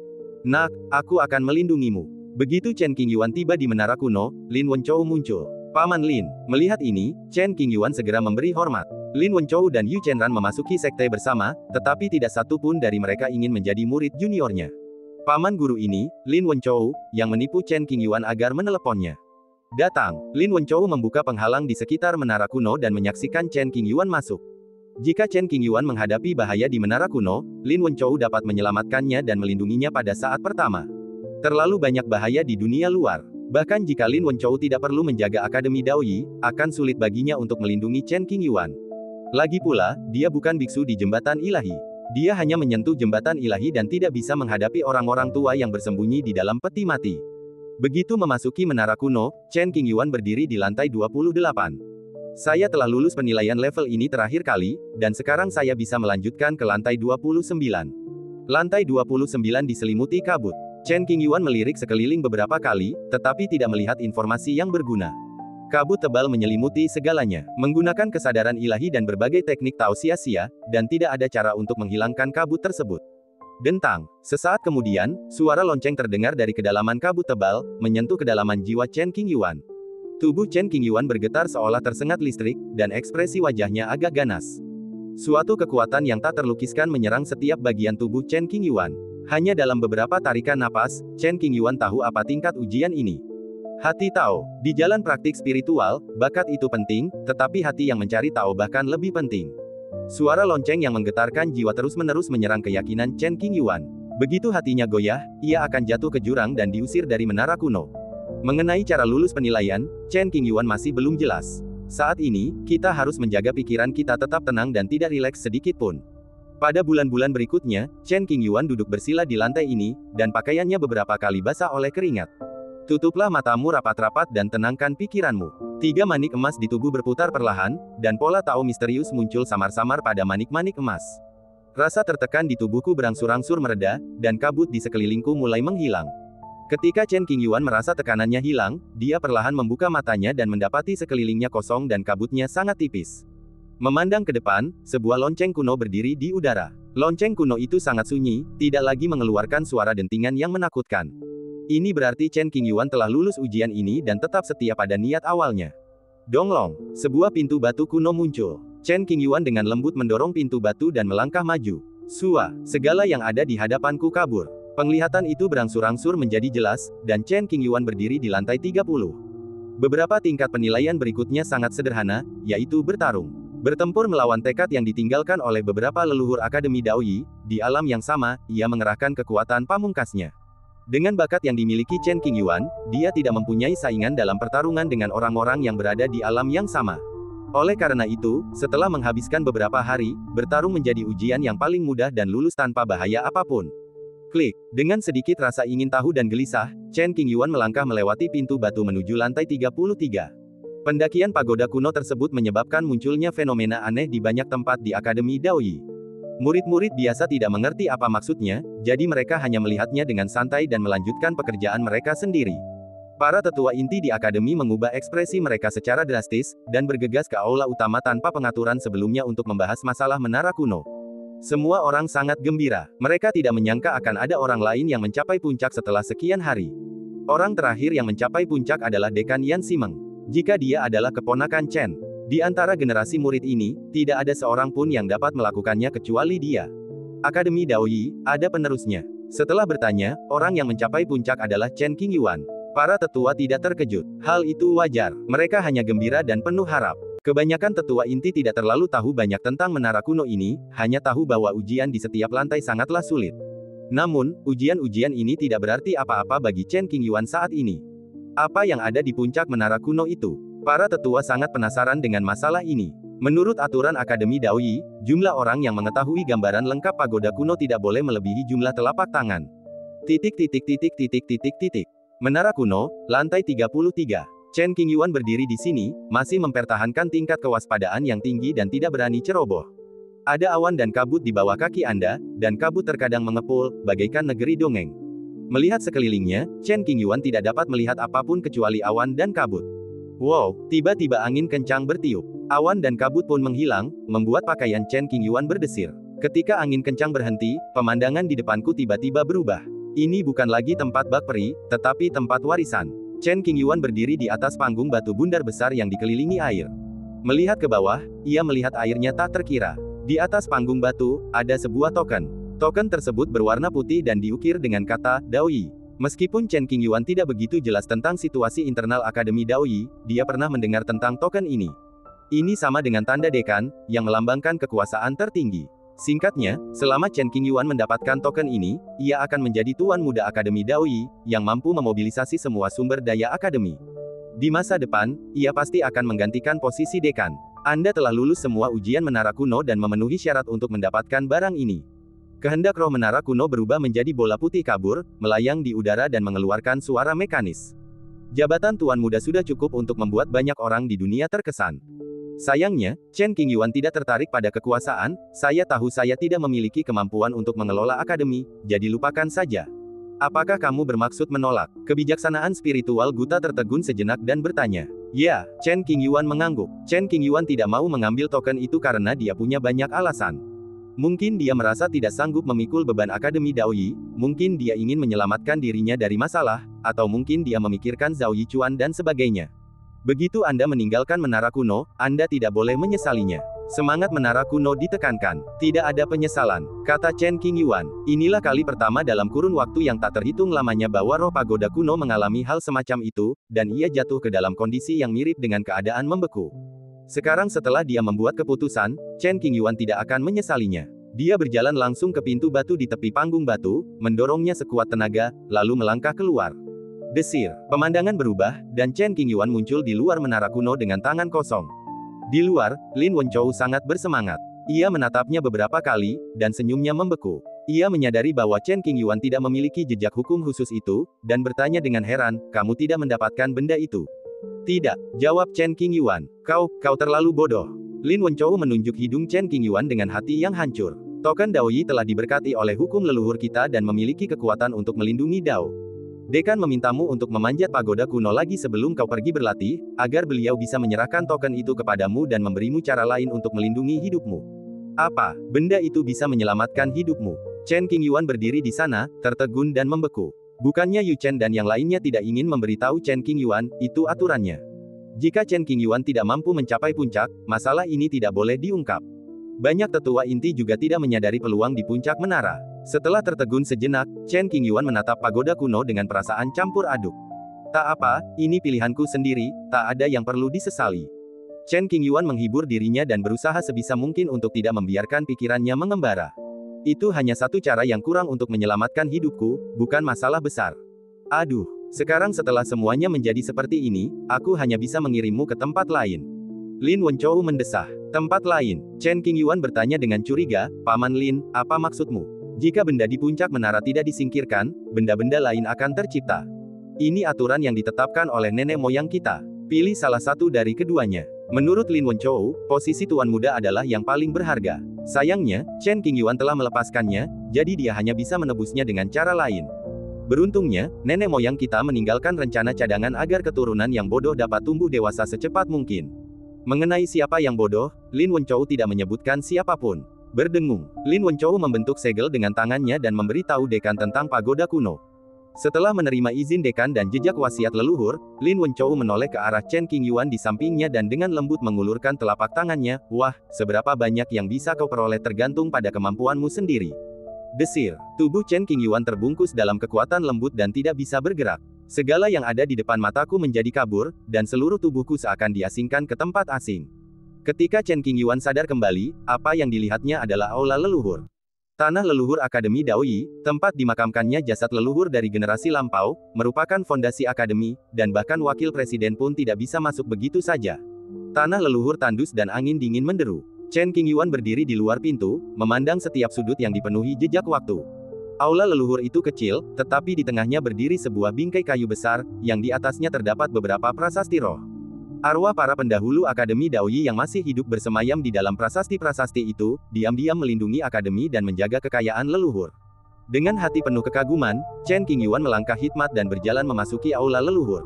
Nak, aku akan melindungimu. Begitu Chen Qingyuan tiba di menara kuno, Lin Wenchou muncul. Paman Lin. Melihat ini, Chen Qingyuan segera memberi hormat. Lin Wenchou dan Yu Chenran memasuki sekte bersama, tetapi tidak satu pun dari mereka ingin menjadi murid juniornya. Paman guru ini, Lin Wenchou, yang menipu Chen Qingyuan agar meneleponnya. Datang, Lin Wenchou membuka penghalang di sekitar menara kuno dan menyaksikan Chen Qingyuan masuk. Jika Chen Qingyuan menghadapi bahaya di menara kuno, Lin Wenchou dapat menyelamatkannya dan melindunginya pada saat pertama. Terlalu banyak bahaya di dunia luar. Bahkan jika Lin Wenchou tidak perlu menjaga Akademi Daoyi, akan sulit baginya untuk melindungi Chen Qingyuan. Lagi pula, dia bukan biksu di jembatan ilahi. Dia hanya menyentuh jembatan ilahi dan tidak bisa menghadapi orang-orang tua yang bersembunyi di dalam peti mati. Begitu memasuki menara kuno, Chen Qingyuan berdiri di lantai 28. Saya telah lulus penilaian level ini terakhir kali, dan sekarang saya bisa melanjutkan ke lantai 29. Lantai 29 diselimuti kabut. Chen Qingyuan melirik sekeliling beberapa kali, tetapi tidak melihat informasi yang berguna. Kabut tebal menyelimuti segalanya, menggunakan kesadaran ilahi dan berbagai teknik Tao sia-sia, dan tidak ada cara untuk menghilangkan kabut tersebut. Dentang. Sesaat kemudian, suara lonceng terdengar dari kedalaman kabut tebal, menyentuh kedalaman jiwa Chen Qingyuan. Tubuh Chen Qingyuan bergetar seolah tersengat listrik, dan ekspresi wajahnya agak ganas. Suatu kekuatan yang tak terlukiskan menyerang setiap bagian tubuh Chen Qingyuan. Hanya dalam beberapa tarikan napas, Chen Qingyuan tahu apa tingkat ujian ini. Hati Tao. Di jalan praktik spiritual, bakat itu penting, tetapi hati yang mencari Tao bahkan lebih penting. Suara lonceng yang menggetarkan jiwa terus-menerus menyerang keyakinan Chen Qingyuan. Begitu hatinya goyah, ia akan jatuh ke jurang dan diusir dari menara kuno. Mengenai cara lulus penilaian, Chen Qingyuan masih belum jelas. Saat ini, kita harus menjaga pikiran kita tetap tenang dan tidak rileks sedikit pun. Pada bulan-bulan berikutnya, Chen Qingyuan duduk bersila di lantai ini, dan pakaiannya beberapa kali basah oleh keringat. Tutuplah matamu rapat-rapat dan tenangkan pikiranmu. 3 manik emas di tubuh berputar perlahan, dan pola Tao misterius muncul samar-samar pada manik-manik emas. Rasa tertekan di tubuhku berangsur-angsur mereda, dan kabut di sekelilingku mulai menghilang. Ketika Chen Qingyuan merasa tekanannya hilang, dia perlahan membuka matanya dan mendapati sekelilingnya kosong dan kabutnya sangat tipis. Memandang ke depan, sebuah lonceng kuno berdiri di udara. Lonceng kuno itu sangat sunyi, tidak lagi mengeluarkan suara dentingan yang menakutkan. Ini berarti Chen Qingyuan telah lulus ujian ini dan tetap setia pada niat awalnya. Donglong, sebuah pintu batu kuno muncul. Chen Qingyuan dengan lembut mendorong pintu batu dan melangkah maju. Sua, segala yang ada di hadapanku kabur. Penglihatan itu berangsur-angsur menjadi jelas, dan Chen Qingyuan berdiri di lantai 30. Beberapa tingkat penilaian berikutnya sangat sederhana, yaitu bertarung. Bertempur melawan tekad yang ditinggalkan oleh beberapa leluhur Akademi Daoyi, di alam yang sama, ia mengerahkan kekuatan pamungkasnya. Dengan bakat yang dimiliki Chen Qingyuan, dia tidak mempunyai saingan dalam pertarungan dengan orang-orang yang berada di alam yang sama. Oleh karena itu, setelah menghabiskan beberapa hari, bertarung menjadi ujian yang paling mudah dan lulus tanpa bahaya apapun. Klik. Dengan sedikit rasa ingin tahu dan gelisah, Chen Qingyuan melangkah melewati pintu batu menuju lantai 33. Pendakian pagoda kuno tersebut menyebabkan munculnya fenomena aneh di banyak tempat di Akademi Daoyi. Murid-murid biasa tidak mengerti apa maksudnya, jadi mereka hanya melihatnya dengan santai dan melanjutkan pekerjaan mereka sendiri. Para tetua inti di akademi mengubah ekspresi mereka secara drastis, dan bergegas ke aula utama tanpa pengaturan sebelumnya untuk membahas masalah menara kuno. Semua orang sangat gembira. Mereka tidak menyangka akan ada orang lain yang mencapai puncak setelah sekian hari. Orang terakhir yang mencapai puncak adalah Dekan Yan Simeng. Jika dia adalah keponakan Chen. Di antara generasi murid ini, tidak ada seorang pun yang dapat melakukannya kecuali dia. Akademi Daoyi, ada penerusnya. Setelah bertanya, orang yang mencapai puncak adalah Chen Qingyuan. Para tetua tidak terkejut. Hal itu wajar. Mereka hanya gembira dan penuh harap. Kebanyakan tetua inti tidak terlalu tahu banyak tentang menara kuno ini, hanya tahu bahwa ujian di setiap lantai sangatlah sulit. Namun, ujian-ujian ini tidak berarti apa-apa bagi Chen Qingyuan saat ini. Apa yang ada di puncak menara kuno itu? Para tetua sangat penasaran dengan masalah ini. Menurut aturan Akademi Daoyi, jumlah orang yang mengetahui gambaran lengkap pagoda kuno tidak boleh melebihi jumlah telapak tangan. Menara kuno, lantai 33. Chen Qingyuan berdiri di sini, masih mempertahankan tingkat kewaspadaan yang tinggi dan tidak berani ceroboh. Ada awan dan kabut di bawah kaki Anda, dan kabut terkadang mengepul, bagaikan negeri dongeng. Melihat sekelilingnya, Chen Qingyuan tidak dapat melihat apapun kecuali awan dan kabut. Wow, tiba-tiba angin kencang bertiup. Awan dan kabut pun menghilang, membuat pakaian Chen Qingyuan berdesir. Ketika angin kencang berhenti, pemandangan di depanku tiba-tiba berubah. Ini bukan lagi tempat bak peri, tetapi tempat warisan. Chen Qingyuan berdiri di atas panggung batu bundar besar yang dikelilingi air. Melihat ke bawah, ia melihat airnya tak terkira. Di atas panggung batu, ada sebuah token. Token tersebut berwarna putih dan diukir dengan kata, Daoyi. Meskipun Chen Qingyuan tidak begitu jelas tentang situasi internal Akademi Daoyi, dia pernah mendengar tentang token ini. Ini sama dengan tanda dekan, yang melambangkan kekuasaan tertinggi. Singkatnya, selama Chen Qingyuan mendapatkan token ini, ia akan menjadi Tuan Muda Akademi Daoyi, yang mampu memobilisasi semua sumber daya Akademi. Di masa depan, ia pasti akan menggantikan posisi dekan. Anda telah lulus semua ujian menara kuno dan memenuhi syarat untuk mendapatkan barang ini. Kehendak roh menara kuno berubah menjadi bola putih kabur, melayang di udara dan mengeluarkan suara mekanis. Jabatan Tuan Muda sudah cukup untuk membuat banyak orang di dunia terkesan. Sayangnya, Chen Qingyuan tidak tertarik pada kekuasaan. Saya tahu saya tidak memiliki kemampuan untuk mengelola akademi, jadi lupakan saja. Apakah kamu bermaksud menolak? Kebijaksanaan spiritual Guta tertegun sejenak dan bertanya. Ya, Chen Qingyuan mengangguk. Chen Qingyuan tidak mau mengambil token itu karena dia punya banyak alasan. Mungkin dia merasa tidak sanggup memikul beban Akademi Daoyi, mungkin dia ingin menyelamatkan dirinya dari masalah, atau mungkin dia memikirkan Zhao Yichuan dan sebagainya. Begitu Anda meninggalkan menara kuno, Anda tidak boleh menyesalinya. Semangat menara kuno ditekankan. Tidak ada penyesalan, kata Chen Qingyuan. Inilah kali pertama dalam kurun waktu yang tak terhitung lamanya bahwa roh pagoda kuno mengalami hal semacam itu, dan ia jatuh ke dalam kondisi yang mirip dengan keadaan membeku. Sekarang setelah dia membuat keputusan, Chen Qingyuan tidak akan menyesalinya. Dia berjalan langsung ke pintu batu di tepi panggung batu, mendorongnya sekuat tenaga, lalu melangkah keluar. Desir, pemandangan berubah, dan Chen Qingyuan muncul di luar menara kuno dengan tangan kosong. Di luar, Lin Wenchou sangat bersemangat. Ia menatapnya beberapa kali, dan senyumnya membeku. Ia menyadari bahwa Chen Qingyuan tidak memiliki jejak hukum khusus itu, dan bertanya dengan heran, kamu tidak mendapatkan benda itu? Tidak, jawab Chen Qingyuan. Kau terlalu bodoh. Lin Wenchou menunjuk hidung Chen Qingyuan dengan hati yang hancur. Token Daoyi telah diberkati oleh hukum leluhur kita dan memiliki kekuatan untuk melindungi Dao. Dekan memintamu untuk memanjat pagoda kuno lagi sebelum kau pergi berlatih, agar beliau bisa menyerahkan token itu kepadamu dan memberimu cara lain untuk melindungi hidupmu. Apa, benda itu bisa menyelamatkan hidupmu? Chen Qingyuan berdiri di sana, tertegun dan membeku. Bukannya Yu Chen dan yang lainnya tidak ingin memberitahu Chen Qingyuan, itu aturannya. Jika Chen Qingyuan tidak mampu mencapai puncak, masalah ini tidak boleh diungkap. Banyak tetua inti juga tidak menyadari peluang di puncak menara. Setelah tertegun sejenak, Chen Qingyuan menatap pagoda kuno dengan perasaan campur aduk. Tak apa, ini pilihanku sendiri, tak ada yang perlu disesali. Chen Qingyuan menghibur dirinya dan berusaha sebisa mungkin untuk tidak membiarkan pikirannya mengembara. Itu hanya satu cara yang kurang untuk menyelamatkan hidupku, bukan masalah besar. Aduh, sekarang setelah semuanya menjadi seperti ini, aku hanya bisa mengirimmu ke tempat lain. Lin Wenchou mendesah. Tempat lain? Chen Qingyuan bertanya dengan curiga, Paman Lin, apa maksudmu? Jika benda di puncak menara tidak disingkirkan, benda-benda lain akan tercipta. Ini aturan yang ditetapkan oleh nenek moyang kita. Pilih salah satu dari keduanya. Menurut Lin Wenchou, posisi Tuan Muda adalah yang paling berharga. Sayangnya, Chen Qingyuan telah melepaskannya, jadi dia hanya bisa menebusnya dengan cara lain. Beruntungnya, nenek moyang kita meninggalkan rencana cadangan agar keturunan yang bodoh dapat tumbuh dewasa secepat mungkin. Mengenai siapa yang bodoh, Lin Wenchou tidak menyebutkan siapapun. Berdengung, Lin Wenchou membentuk segel dengan tangannya dan memberitahu dekan tentang pagoda kuno. Setelah menerima izin dekan dan jejak wasiat leluhur, Lin Wenchou menoleh ke arah Chen Qingyuan di sampingnya dan dengan lembut mengulurkan telapak tangannya, wah, seberapa banyak yang bisa kau peroleh tergantung pada kemampuanmu sendiri. Desir, tubuh Chen Qingyuan terbungkus dalam kekuatan lembut dan tidak bisa bergerak. Segala yang ada di depan mataku menjadi kabur, dan seluruh tubuhku seakan diasingkan ke tempat asing. Ketika Chen Qingyuan sadar kembali, apa yang dilihatnya adalah aula leluhur. Tanah leluhur Akademi Daoyi, tempat dimakamkannya jasad leluhur dari generasi lampau, merupakan fondasi akademi, dan bahkan wakil presiden pun tidak bisa masuk begitu saja. Tanah leluhur tandus dan angin dingin menderu. Chen Qingyuan berdiri di luar pintu, memandang setiap sudut yang dipenuhi jejak waktu. Aula leluhur itu kecil, tetapi di tengahnya berdiri sebuah bingkai kayu besar, yang di atasnya terdapat beberapa prasasti roh. Arwah para pendahulu Akademi Daoyi yang masih hidup bersemayam di dalam prasasti-prasasti itu, diam-diam melindungi akademi dan menjaga kekayaan leluhur. Dengan hati penuh kekaguman, Chen Qingyuan melangkah hikmat dan berjalan memasuki aula leluhur.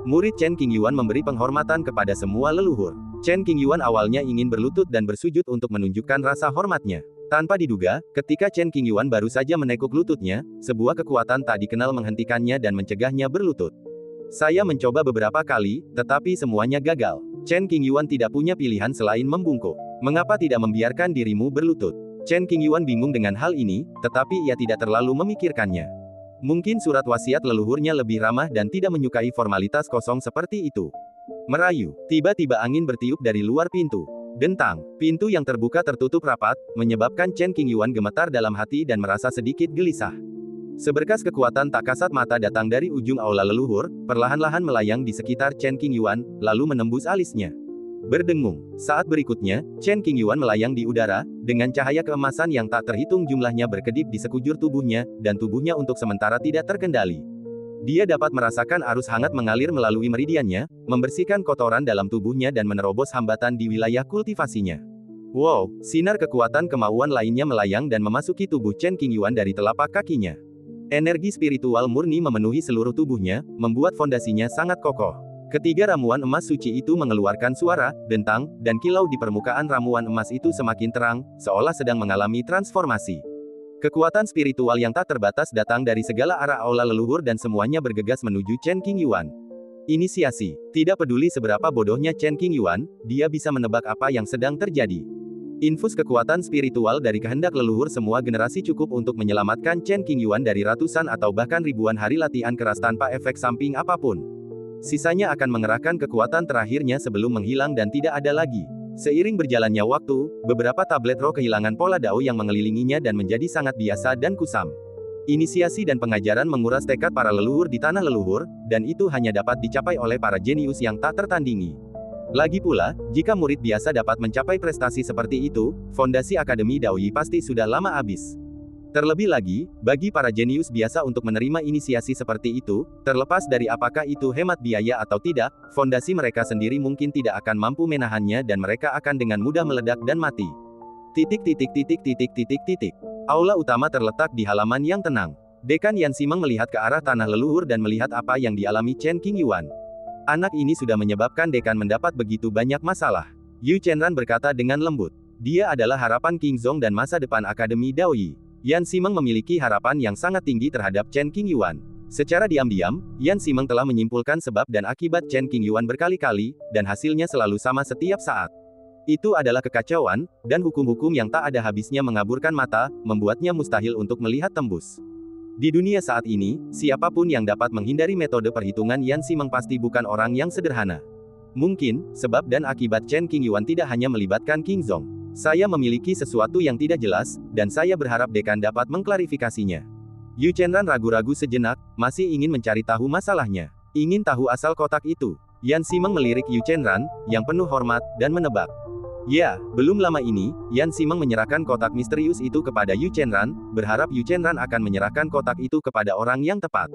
Murid Chen Qingyuan memberi penghormatan kepada semua leluhur. Chen Qingyuan awalnya ingin berlutut dan bersujud untuk menunjukkan rasa hormatnya. Tanpa diduga, ketika Chen Qingyuan baru saja menekuk lututnya, sebuah kekuatan tak dikenal menghentikannya dan mencegahnya berlutut. Saya mencoba beberapa kali, tetapi semuanya gagal. Chen Qingyuan tidak punya pilihan selain membungkuk. Mengapa tidak membiarkan dirimu berlutut? Chen Qingyuan bingung dengan hal ini, tetapi ia tidak terlalu memikirkannya. Mungkin surat wasiat leluhurnya lebih ramah dan tidak menyukai formalitas kosong seperti itu. Merayu, tiba-tiba angin bertiup dari luar pintu. Dentang, pintu yang terbuka tertutup rapat, menyebabkan Chen Qingyuan gemetar dalam hati dan merasa sedikit gelisah. Seberkas kekuatan tak kasat mata datang dari ujung aula leluhur, perlahan-lahan melayang di sekitar Chen Qingyuan, lalu menembus alisnya. Berdengung. Saat berikutnya, Chen Qingyuan melayang di udara, dengan cahaya keemasan yang tak terhitung jumlahnya berkedip di sekujur tubuhnya, dan tubuhnya untuk sementara tidak terkendali. Dia dapat merasakan arus hangat mengalir melalui meridiannya, membersihkan kotoran dalam tubuhnya dan menerobos hambatan di wilayah kultivasinya. Wow, sinar kekuatan kemauan lainnya melayang dan memasuki tubuh Chen Qingyuan dari telapak kakinya. Energi spiritual murni memenuhi seluruh tubuhnya, membuat fondasinya sangat kokoh. Ketiga ramuan emas suci itu mengeluarkan suara, dentang, dan kilau di permukaan ramuan emas itu semakin terang, seolah sedang mengalami transformasi. Kekuatan spiritual yang tak terbatas datang dari segala arah aula leluhur dan semuanya bergegas menuju Chen Qingyuan. Inisiasi. Tidak peduli seberapa bodohnya Chen Qingyuan, dia bisa menebak apa yang sedang terjadi. Infus kekuatan spiritual dari kehendak leluhur semua generasi cukup untuk menyelamatkan Chen Qingyuan dari ratusan atau bahkan ribuan hari latihan keras tanpa efek samping apapun. Sisanya akan mengerahkan kekuatan terakhirnya sebelum menghilang dan tidak ada lagi. Seiring berjalannya waktu, beberapa tablet roh kehilangan pola dao yang mengelilinginya dan menjadi sangat biasa dan kusam. Inisiasi dan pengajaran menguras tekad para leluhur di tanah leluhur, dan itu hanya dapat dicapai oleh para jenius yang tak tertandingi. Lagi pula, jika murid biasa dapat mencapai prestasi seperti itu, fondasi Akademi Daoyi pasti sudah lama habis. Terlebih lagi, bagi para jenius biasa untuk menerima inisiasi seperti itu, terlepas dari apakah itu hemat biaya atau tidak, fondasi mereka sendiri mungkin tidak akan mampu menahannya dan mereka akan dengan mudah meledak dan mati. Aula utama terletak di halaman yang tenang. Dekan Yan Ximeng melihat ke arah tanah leluhur dan melihat apa yang dialami Chen Qingyuan. Anak ini sudah menyebabkan dekan mendapat begitu banyak masalah. Yu Chenran berkata dengan lembut. Dia adalah harapan King Zong dan masa depan Akademi Daoyi. Yan Ximeng memiliki harapan yang sangat tinggi terhadap Chen Qingyuan. Secara diam-diam, Yan Ximeng telah menyimpulkan sebab dan akibat Chen Qingyuan berkali-kali, dan hasilnya selalu sama setiap saat. Itu adalah kekacauan, dan hukum-hukum yang tak ada habisnya mengaburkan mata, membuatnya mustahil untuk melihat tembus. Di dunia saat ini, siapapun yang dapat menghindari metode perhitungan Yan Ximeng pasti bukan orang yang sederhana. Mungkin, sebab dan akibat Chen Qingyuan tidak hanya melibatkan King Zong. Saya memiliki sesuatu yang tidak jelas, dan saya berharap dekan dapat mengklarifikasinya. Yu Chenran ragu-ragu sejenak, masih ingin mencari tahu masalahnya. Ingin tahu asal kotak itu. Yan Ximeng melirik Yu Chenran, yang penuh hormat, dan menebak. Ya, belum lama ini, Yan Ximeng menyerahkan kotak misterius itu kepada Yu Chenran, berharap Yu Chenran akan menyerahkan kotak itu kepada orang yang tepat.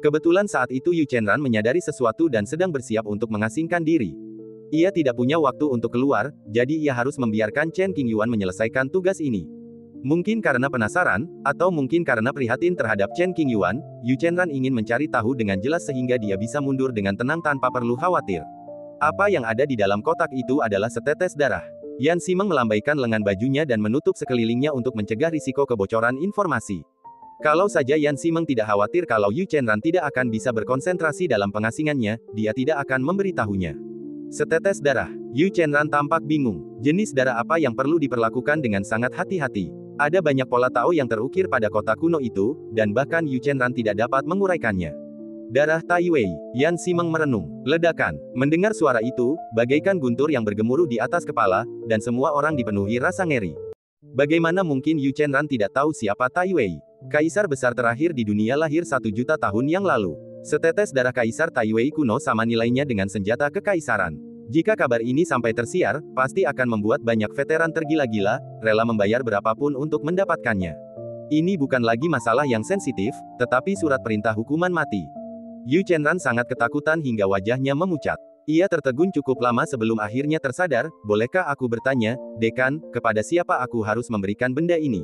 Kebetulan saat itu Yu Chenran menyadari sesuatu dan sedang bersiap untuk mengasingkan diri. Ia tidak punya waktu untuk keluar, jadi ia harus membiarkan Chen Qingyuan menyelesaikan tugas ini. Mungkin karena penasaran, atau mungkin karena prihatin terhadap Chen Qingyuan, Yu Chenran ingin mencari tahu dengan jelas sehingga dia bisa mundur dengan tenang tanpa perlu khawatir. Apa yang ada di dalam kotak itu adalah setetes darah. Yan Ximeng melambaikan lengan bajunya dan menutup sekelilingnya untuk mencegah risiko kebocoran informasi. Kalau saja Yan Ximeng tidak khawatir kalau Yu Chenran tidak akan bisa berkonsentrasi dalam pengasingannya, dia tidak akan memberitahunya. Setetes darah. Yu Chenran tampak bingung. Jenis darah apa yang perlu diperlakukan dengan sangat hati-hati. Ada banyak pola tao yang terukir pada kotak kuno itu, dan bahkan Yu Chenran tidak dapat menguraikannya. Darah Tai Wei. Yan Ximeng merenung. Ledakan. Mendengar suara itu, bagaikan guntur yang bergemuruh di atas kepala, dan semua orang dipenuhi rasa ngeri. Bagaimana mungkin Yu Chenran tidak tahu siapa Tai Wei? Kaisar besar terakhir di dunia lahir 1 juta tahun yang lalu. Setetes darah Kaisar Tai Wei kuno sama nilainya dengan senjata kekaisaran. Jika kabar ini sampai tersiar, pasti akan membuat banyak veteran tergila-gila, rela membayar berapapun untuk mendapatkannya. Ini bukan lagi masalah yang sensitif, tetapi surat perintah hukuman mati. Yu Chenran sangat ketakutan hingga wajahnya memucat. Ia tertegun cukup lama sebelum akhirnya tersadar, bolehkah aku bertanya, Dekan, kepada siapa aku harus memberikan benda ini?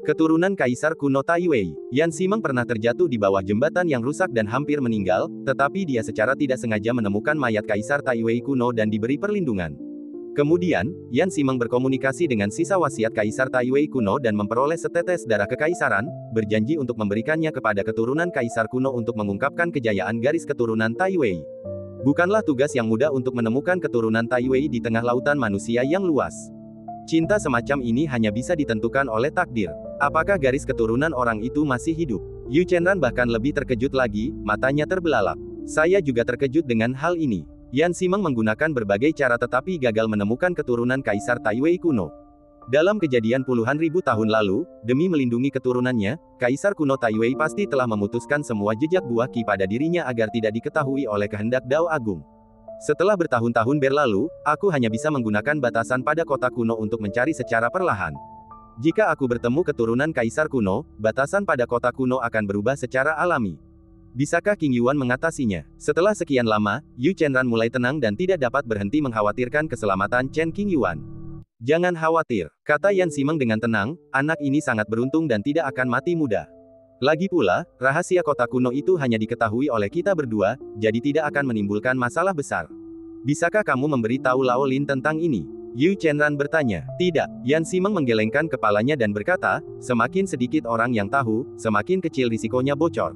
Keturunan Kaisar kuno Tai Wei. Yan Ximeng pernah terjatuh di bawah jembatan yang rusak dan hampir meninggal, tetapi dia secara tidak sengaja menemukan mayat Kaisar Tai Wei kuno dan diberi perlindungan. Kemudian, Yan Ximeng berkomunikasi dengan sisa wasiat Kaisar Tai Wei kuno dan memperoleh setetes darah kekaisaran, berjanji untuk memberikannya kepada keturunan Kaisar kuno untuk mengungkapkan kejayaan garis keturunan Tai Wei. Bukanlah tugas yang mudah untuk menemukan keturunan Tai Wei di tengah lautan manusia yang luas. Cinta semacam ini hanya bisa ditentukan oleh takdir. Apakah garis keturunan orang itu masih hidup? Yu Chenran bahkan lebih terkejut lagi, matanya terbelalak. Saya juga terkejut dengan hal ini. Yan Ximeng menggunakan berbagai cara tetapi gagal menemukan keturunan Kaisar Tai Wei kuno. Dalam kejadian puluhan ribu tahun lalu, demi melindungi keturunannya, Kaisar kuno Tai Wei pasti telah memutuskan semua jejak buah Qi pada dirinya agar tidak diketahui oleh kehendak Dao Agung. Setelah bertahun-tahun berlalu, aku hanya bisa menggunakan batasan pada kota kuno untuk mencari secara perlahan. Jika aku bertemu keturunan Kaisar kuno, batasan pada kota kuno akan berubah secara alami. Bisakah King Yuan mengatasinya? Setelah sekian lama, Yu Chenran mulai tenang dan tidak dapat berhenti mengkhawatirkan keselamatan Chen King Yuan. Jangan khawatir, kata Yan Ximeng dengan tenang, anak ini sangat beruntung dan tidak akan mati muda. Lagi pula, rahasia kota kuno itu hanya diketahui oleh kita berdua, jadi tidak akan menimbulkan masalah besar. Bisakah kamu memberi tahu Lao Lin tentang ini? Yu Chenran bertanya. Tidak, Yan Ximeng menggelengkan kepalanya dan berkata, semakin sedikit orang yang tahu, semakin kecil risikonya bocor.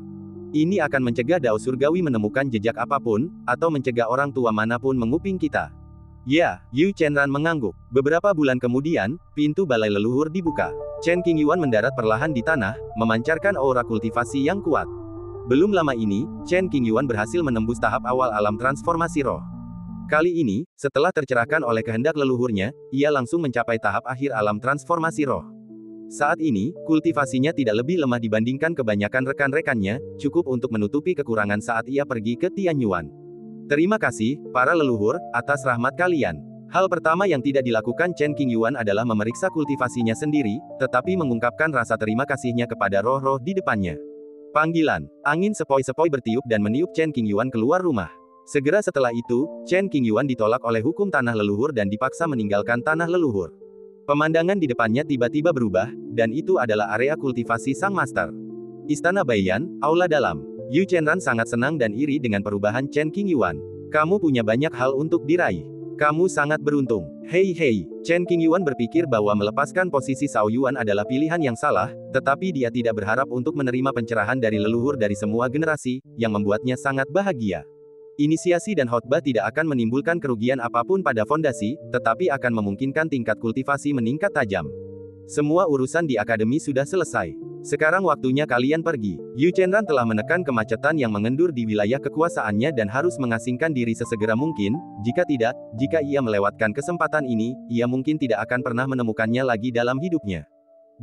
Ini akan mencegah Dao Surgawi menemukan jejak apapun, atau mencegah orang tua manapun menguping kita. Ya, Yu Chenran mengangguk. Beberapa bulan kemudian, pintu balai leluhur dibuka. Chen King Yuan mendarat perlahan di tanah, memancarkan aura kultivasi yang kuat. Belum lama ini, Chen King Yuan berhasil menembus tahap awal alam transformasi roh. Kali ini, setelah tercerahkan oleh kehendak leluhurnya, ia langsung mencapai tahap akhir alam transformasi roh. Saat ini, kultivasinya tidak lebih lemah dibandingkan kebanyakan rekan-rekannya, cukup untuk menutupi kekurangan saat ia pergi ke Tianyuan. Terima kasih, para leluhur, atas rahmat kalian. Hal pertama yang tidak dilakukan Chen King Yuan adalah memeriksa kultivasinya sendiri, tetapi mengungkapkan rasa terima kasihnya kepada roh-roh di depannya. Panggilan. Angin sepoi-sepoi bertiup dan meniup Chen King Yuan keluar rumah. Segera setelah itu, Chen King Yuan ditolak oleh hukum tanah leluhur dan dipaksa meninggalkan tanah leluhur. Pemandangan di depannya tiba-tiba berubah, dan itu adalah area kultivasi sang master. Istana Baiyan, aula dalam. Yu Chenran sangat senang dan iri dengan perubahan Chen King Yuan. Kamu punya banyak hal untuk diraih. Kamu sangat beruntung. Hei. Chen King Yuan berpikir bahwa melepaskan posisi Shao Yuan adalah pilihan yang salah, tetapi dia tidak berharap untuk menerima pencerahan dari leluhur dari semua generasi, yang membuatnya sangat bahagia. Inisiasi dan khotbah tidak akan menimbulkan kerugian apapun pada fondasi, tetapi akan memungkinkan tingkat kultivasi meningkat tajam. Semua urusan di akademi sudah selesai. Sekarang waktunya kalian pergi. Yu Chenran telah menekan kemacetan yang mengendur di wilayah kekuasaannya dan harus mengasingkan diri sesegera mungkin, jika tidak, jika ia melewatkan kesempatan ini, ia mungkin tidak akan pernah menemukannya lagi dalam hidupnya.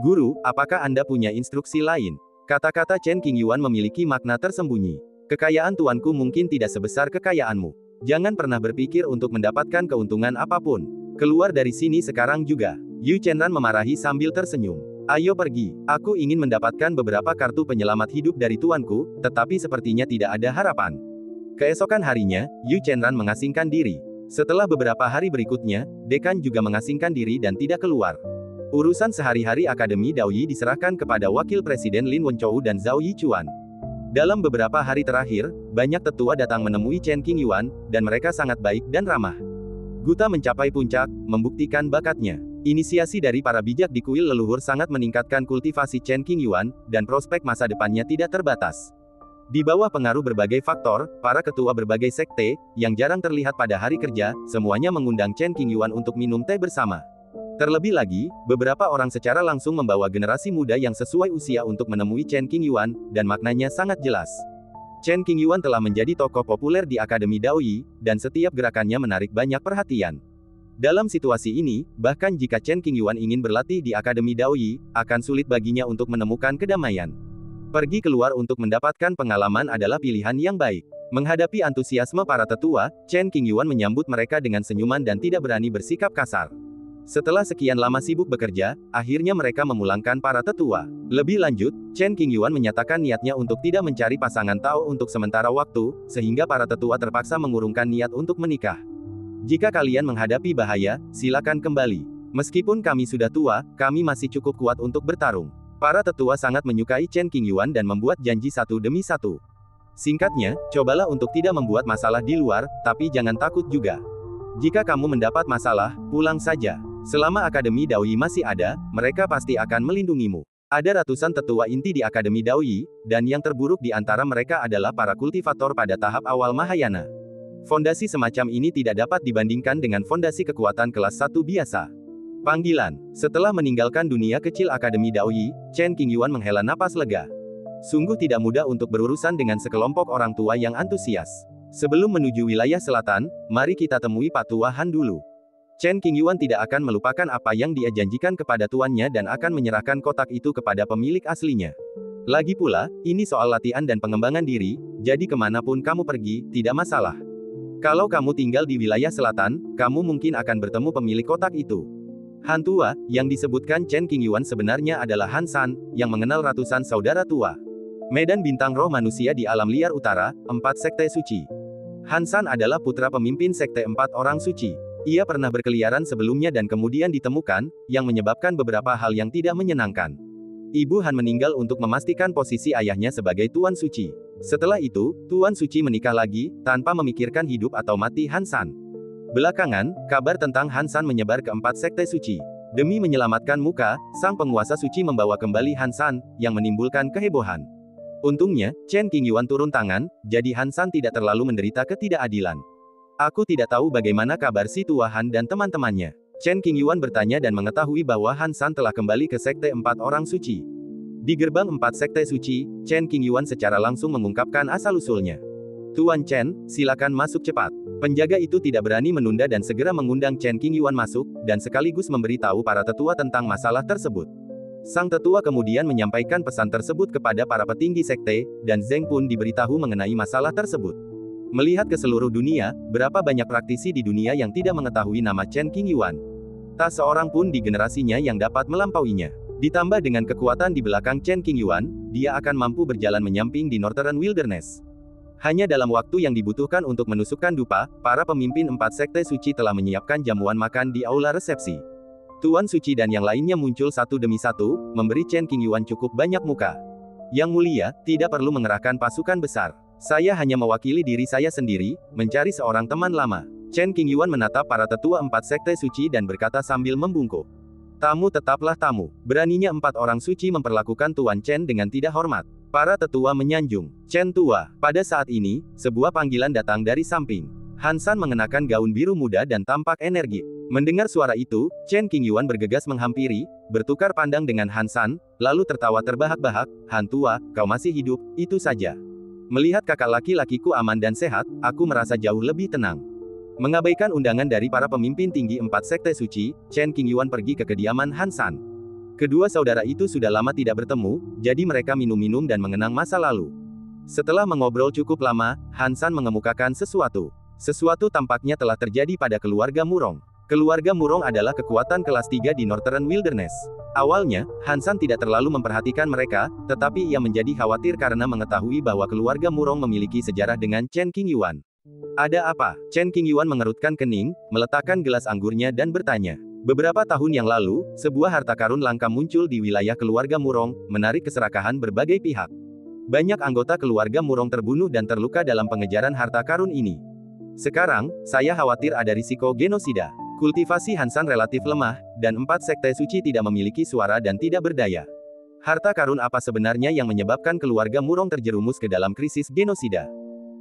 Guru, apakah Anda punya instruksi lain? Kata-kata Chen King Yuan memiliki makna tersembunyi. Kekayaan tuanku mungkin tidak sebesar kekayaanmu. Jangan pernah berpikir untuk mendapatkan keuntungan apapun. Keluar dari sini sekarang juga. Yu Chenran memarahi sambil tersenyum. Ayo pergi, aku ingin mendapatkan beberapa kartu penyelamat hidup dari tuanku, tetapi sepertinya tidak ada harapan. Keesokan harinya, Yu Chenran mengasingkan diri. Setelah beberapa hari berikutnya, dekan juga mengasingkan diri dan tidak keluar. Urusan sehari-hari Akademi Daoyi diserahkan kepada Wakil Presiden Lin Wenchou dan Zhao Yichuan. Dalam beberapa hari terakhir, banyak tetua datang menemui Chen King Yuan, dan mereka sangat baik dan ramah. Guta mencapai puncak, membuktikan bakatnya. Inisiasi dari para bijak di kuil leluhur sangat meningkatkan kultivasi Chen King Yuan, dan prospek masa depannya tidak terbatas. Di bawah pengaruh berbagai faktor, para ketua berbagai sekte, yang jarang terlihat pada hari kerja, semuanya mengundang Chen King Yuan untuk minum teh bersama. Terlebih lagi, beberapa orang secara langsung membawa generasi muda yang sesuai usia untuk menemui Chen King Yuan, dan maknanya sangat jelas. Chen King Yuan telah menjadi tokoh populer di Akademi Daoyi, dan setiap gerakannya menarik banyak perhatian. Dalam situasi ini, bahkan jika Chen King Yuan ingin berlatih di Akademi Daoyi, akan sulit baginya untuk menemukan kedamaian. Pergi keluar untuk mendapatkan pengalaman adalah pilihan yang baik. Menghadapi antusiasme para tetua, Chen King Yuan menyambut mereka dengan senyuman dan tidak berani bersikap kasar. Setelah sekian lama sibuk bekerja, akhirnya mereka memulangkan para tetua. Lebih lanjut, Chen King Yuan menyatakan niatnya untuk tidak mencari pasangan Tao untuk sementara waktu, sehingga para tetua terpaksa mengurungkan niat untuk menikah. Jika kalian menghadapi bahaya, silakan kembali. Meskipun kami sudah tua, kami masih cukup kuat untuk bertarung. Para tetua sangat menyukai Chen King Yuan dan membuat janji satu demi satu. Singkatnya, cobalah untuk tidak membuat masalah di luar, tapi jangan takut juga. Jika kamu mendapat masalah, pulang saja. Selama Akademi Daoyi masih ada, mereka pasti akan melindungimu. Ada ratusan tetua inti di Akademi Daoyi, dan yang terburuk di antara mereka adalah para kultivator pada tahap awal Mahayana. Fondasi semacam ini tidak dapat dibandingkan dengan fondasi kekuatan kelas 1 biasa. Panggilan. Setelah meninggalkan dunia kecil Akademi Daoyi, Chen Qingyuan menghela napas lega. Sungguh tidak mudah untuk berurusan dengan sekelompok orang tua yang antusias. Sebelum menuju wilayah selatan, mari kita temui Pak Tua Han dulu. Chen Qingyuan tidak akan melupakan apa yang dia janjikan kepada tuannya dan akan menyerahkan kotak itu kepada pemilik aslinya. Lagi pula, ini soal latihan dan pengembangan diri, jadi kemanapun kamu pergi, tidak masalah. Kalau kamu tinggal di wilayah selatan, kamu mungkin akan bertemu pemilik kotak itu. Han Tua, yang disebutkan Chen Qingyuan sebenarnya adalah Han San, yang mengenal ratusan saudara tua. Medan bintang roh manusia di alam liar utara, 4 sekte suci. Han San adalah putra pemimpin sekte 4 orang suci. Ia pernah berkeliaran sebelumnya dan kemudian ditemukan, yang menyebabkan beberapa hal yang tidak menyenangkan. Ibu Han meninggal untuk memastikan posisi ayahnya sebagai Tuan Suci. Setelah itu, Tuan Suci menikah lagi, tanpa memikirkan hidup atau mati Han San. Belakangan, kabar tentang Han San menyebar ke 4 sekte suci. Demi menyelamatkan muka, sang penguasa suci membawa kembali Han San, yang menimbulkan kehebohan. Untungnya, Chen Qingyuan turun tangan, jadi Han San tidak terlalu menderita ketidakadilan. Aku tidak tahu bagaimana kabar si tua Han dan teman-temannya. Chen Qingyuan bertanya dan mengetahui bahwa Han San telah kembali ke sekte 4 orang suci. Di gerbang 4 sekte suci, Chen Qingyuan secara langsung mengungkapkan asal-usulnya. Tuan Chen, silakan masuk cepat. Penjaga itu tidak berani menunda dan segera mengundang Chen Qingyuan masuk, dan sekaligus memberitahu para tetua tentang masalah tersebut. Sang tetua kemudian menyampaikan pesan tersebut kepada para petinggi sekte, dan Zeng pun diberitahu mengenai masalah tersebut. Melihat ke seluruh dunia, berapa banyak praktisi di dunia yang tidak mengetahui nama Chen Qingyuan. Tak seorang pun di generasinya yang dapat melampauinya. Ditambah dengan kekuatan di belakang Chen Qingyuan, dia akan mampu berjalan menyamping di Northern Wilderness. Hanya dalam waktu yang dibutuhkan untuk menusukkan dupa, para pemimpin 4 sekte suci telah menyiapkan jamuan makan di aula resepsi. Tuan Suci dan yang lainnya muncul satu demi satu, memberi Chen Qingyuan cukup banyak muka. Yang mulia, tidak perlu mengerahkan pasukan besar. Saya hanya mewakili diri saya sendiri, mencari seorang teman lama. Chen Qingyuan menatap para tetua 4 sekte suci dan berkata sambil membungkuk. Tamu tetaplah tamu. Beraninya 4 orang suci memperlakukan Tuan Chen dengan tidak hormat. Para tetua menyanjung. Chen Tua. Pada saat ini, sebuah panggilan datang dari samping. Han San mengenakan gaun biru muda dan tampak energi. Mendengar suara itu, Chen Qingyuan bergegas menghampiri, bertukar pandang dengan Han San, lalu tertawa terbahak-bahak. Han Tua, kau masih hidup, itu saja. Melihat kakak laki-lakiku aman dan sehat, aku merasa jauh lebih tenang. Mengabaikan undangan dari para pemimpin tinggi 4 sekte suci, Chen Qingyuan pergi ke kediaman Han San. Kedua saudara itu sudah lama tidak bertemu, jadi mereka minum-minum dan mengenang masa lalu. Setelah mengobrol cukup lama, Han San mengemukakan sesuatu. Sesuatu tampaknya telah terjadi pada keluarga Murong. Keluarga Murong adalah kekuatan kelas 3 di Northern Wilderness. Awalnya, Han San tidak terlalu memperhatikan mereka, tetapi ia menjadi khawatir karena mengetahui bahwa keluarga Murong memiliki sejarah dengan Chen Qingyuan. Ada apa? Chen Qingyuan mengerutkan kening, meletakkan gelas anggurnya dan bertanya. Beberapa tahun yang lalu, sebuah harta karun langka muncul di wilayah keluarga Murong, menarik keserakahan berbagai pihak. Banyak anggota keluarga Murong terbunuh dan terluka dalam pengejaran harta karun ini. Sekarang, saya khawatir ada risiko genosida. Kultivasi Han San relatif lemah, dan 4 sekte suci tidak memiliki suara dan tidak berdaya. Harta karun apa sebenarnya yang menyebabkan keluarga Murong terjerumus ke dalam krisis genosida?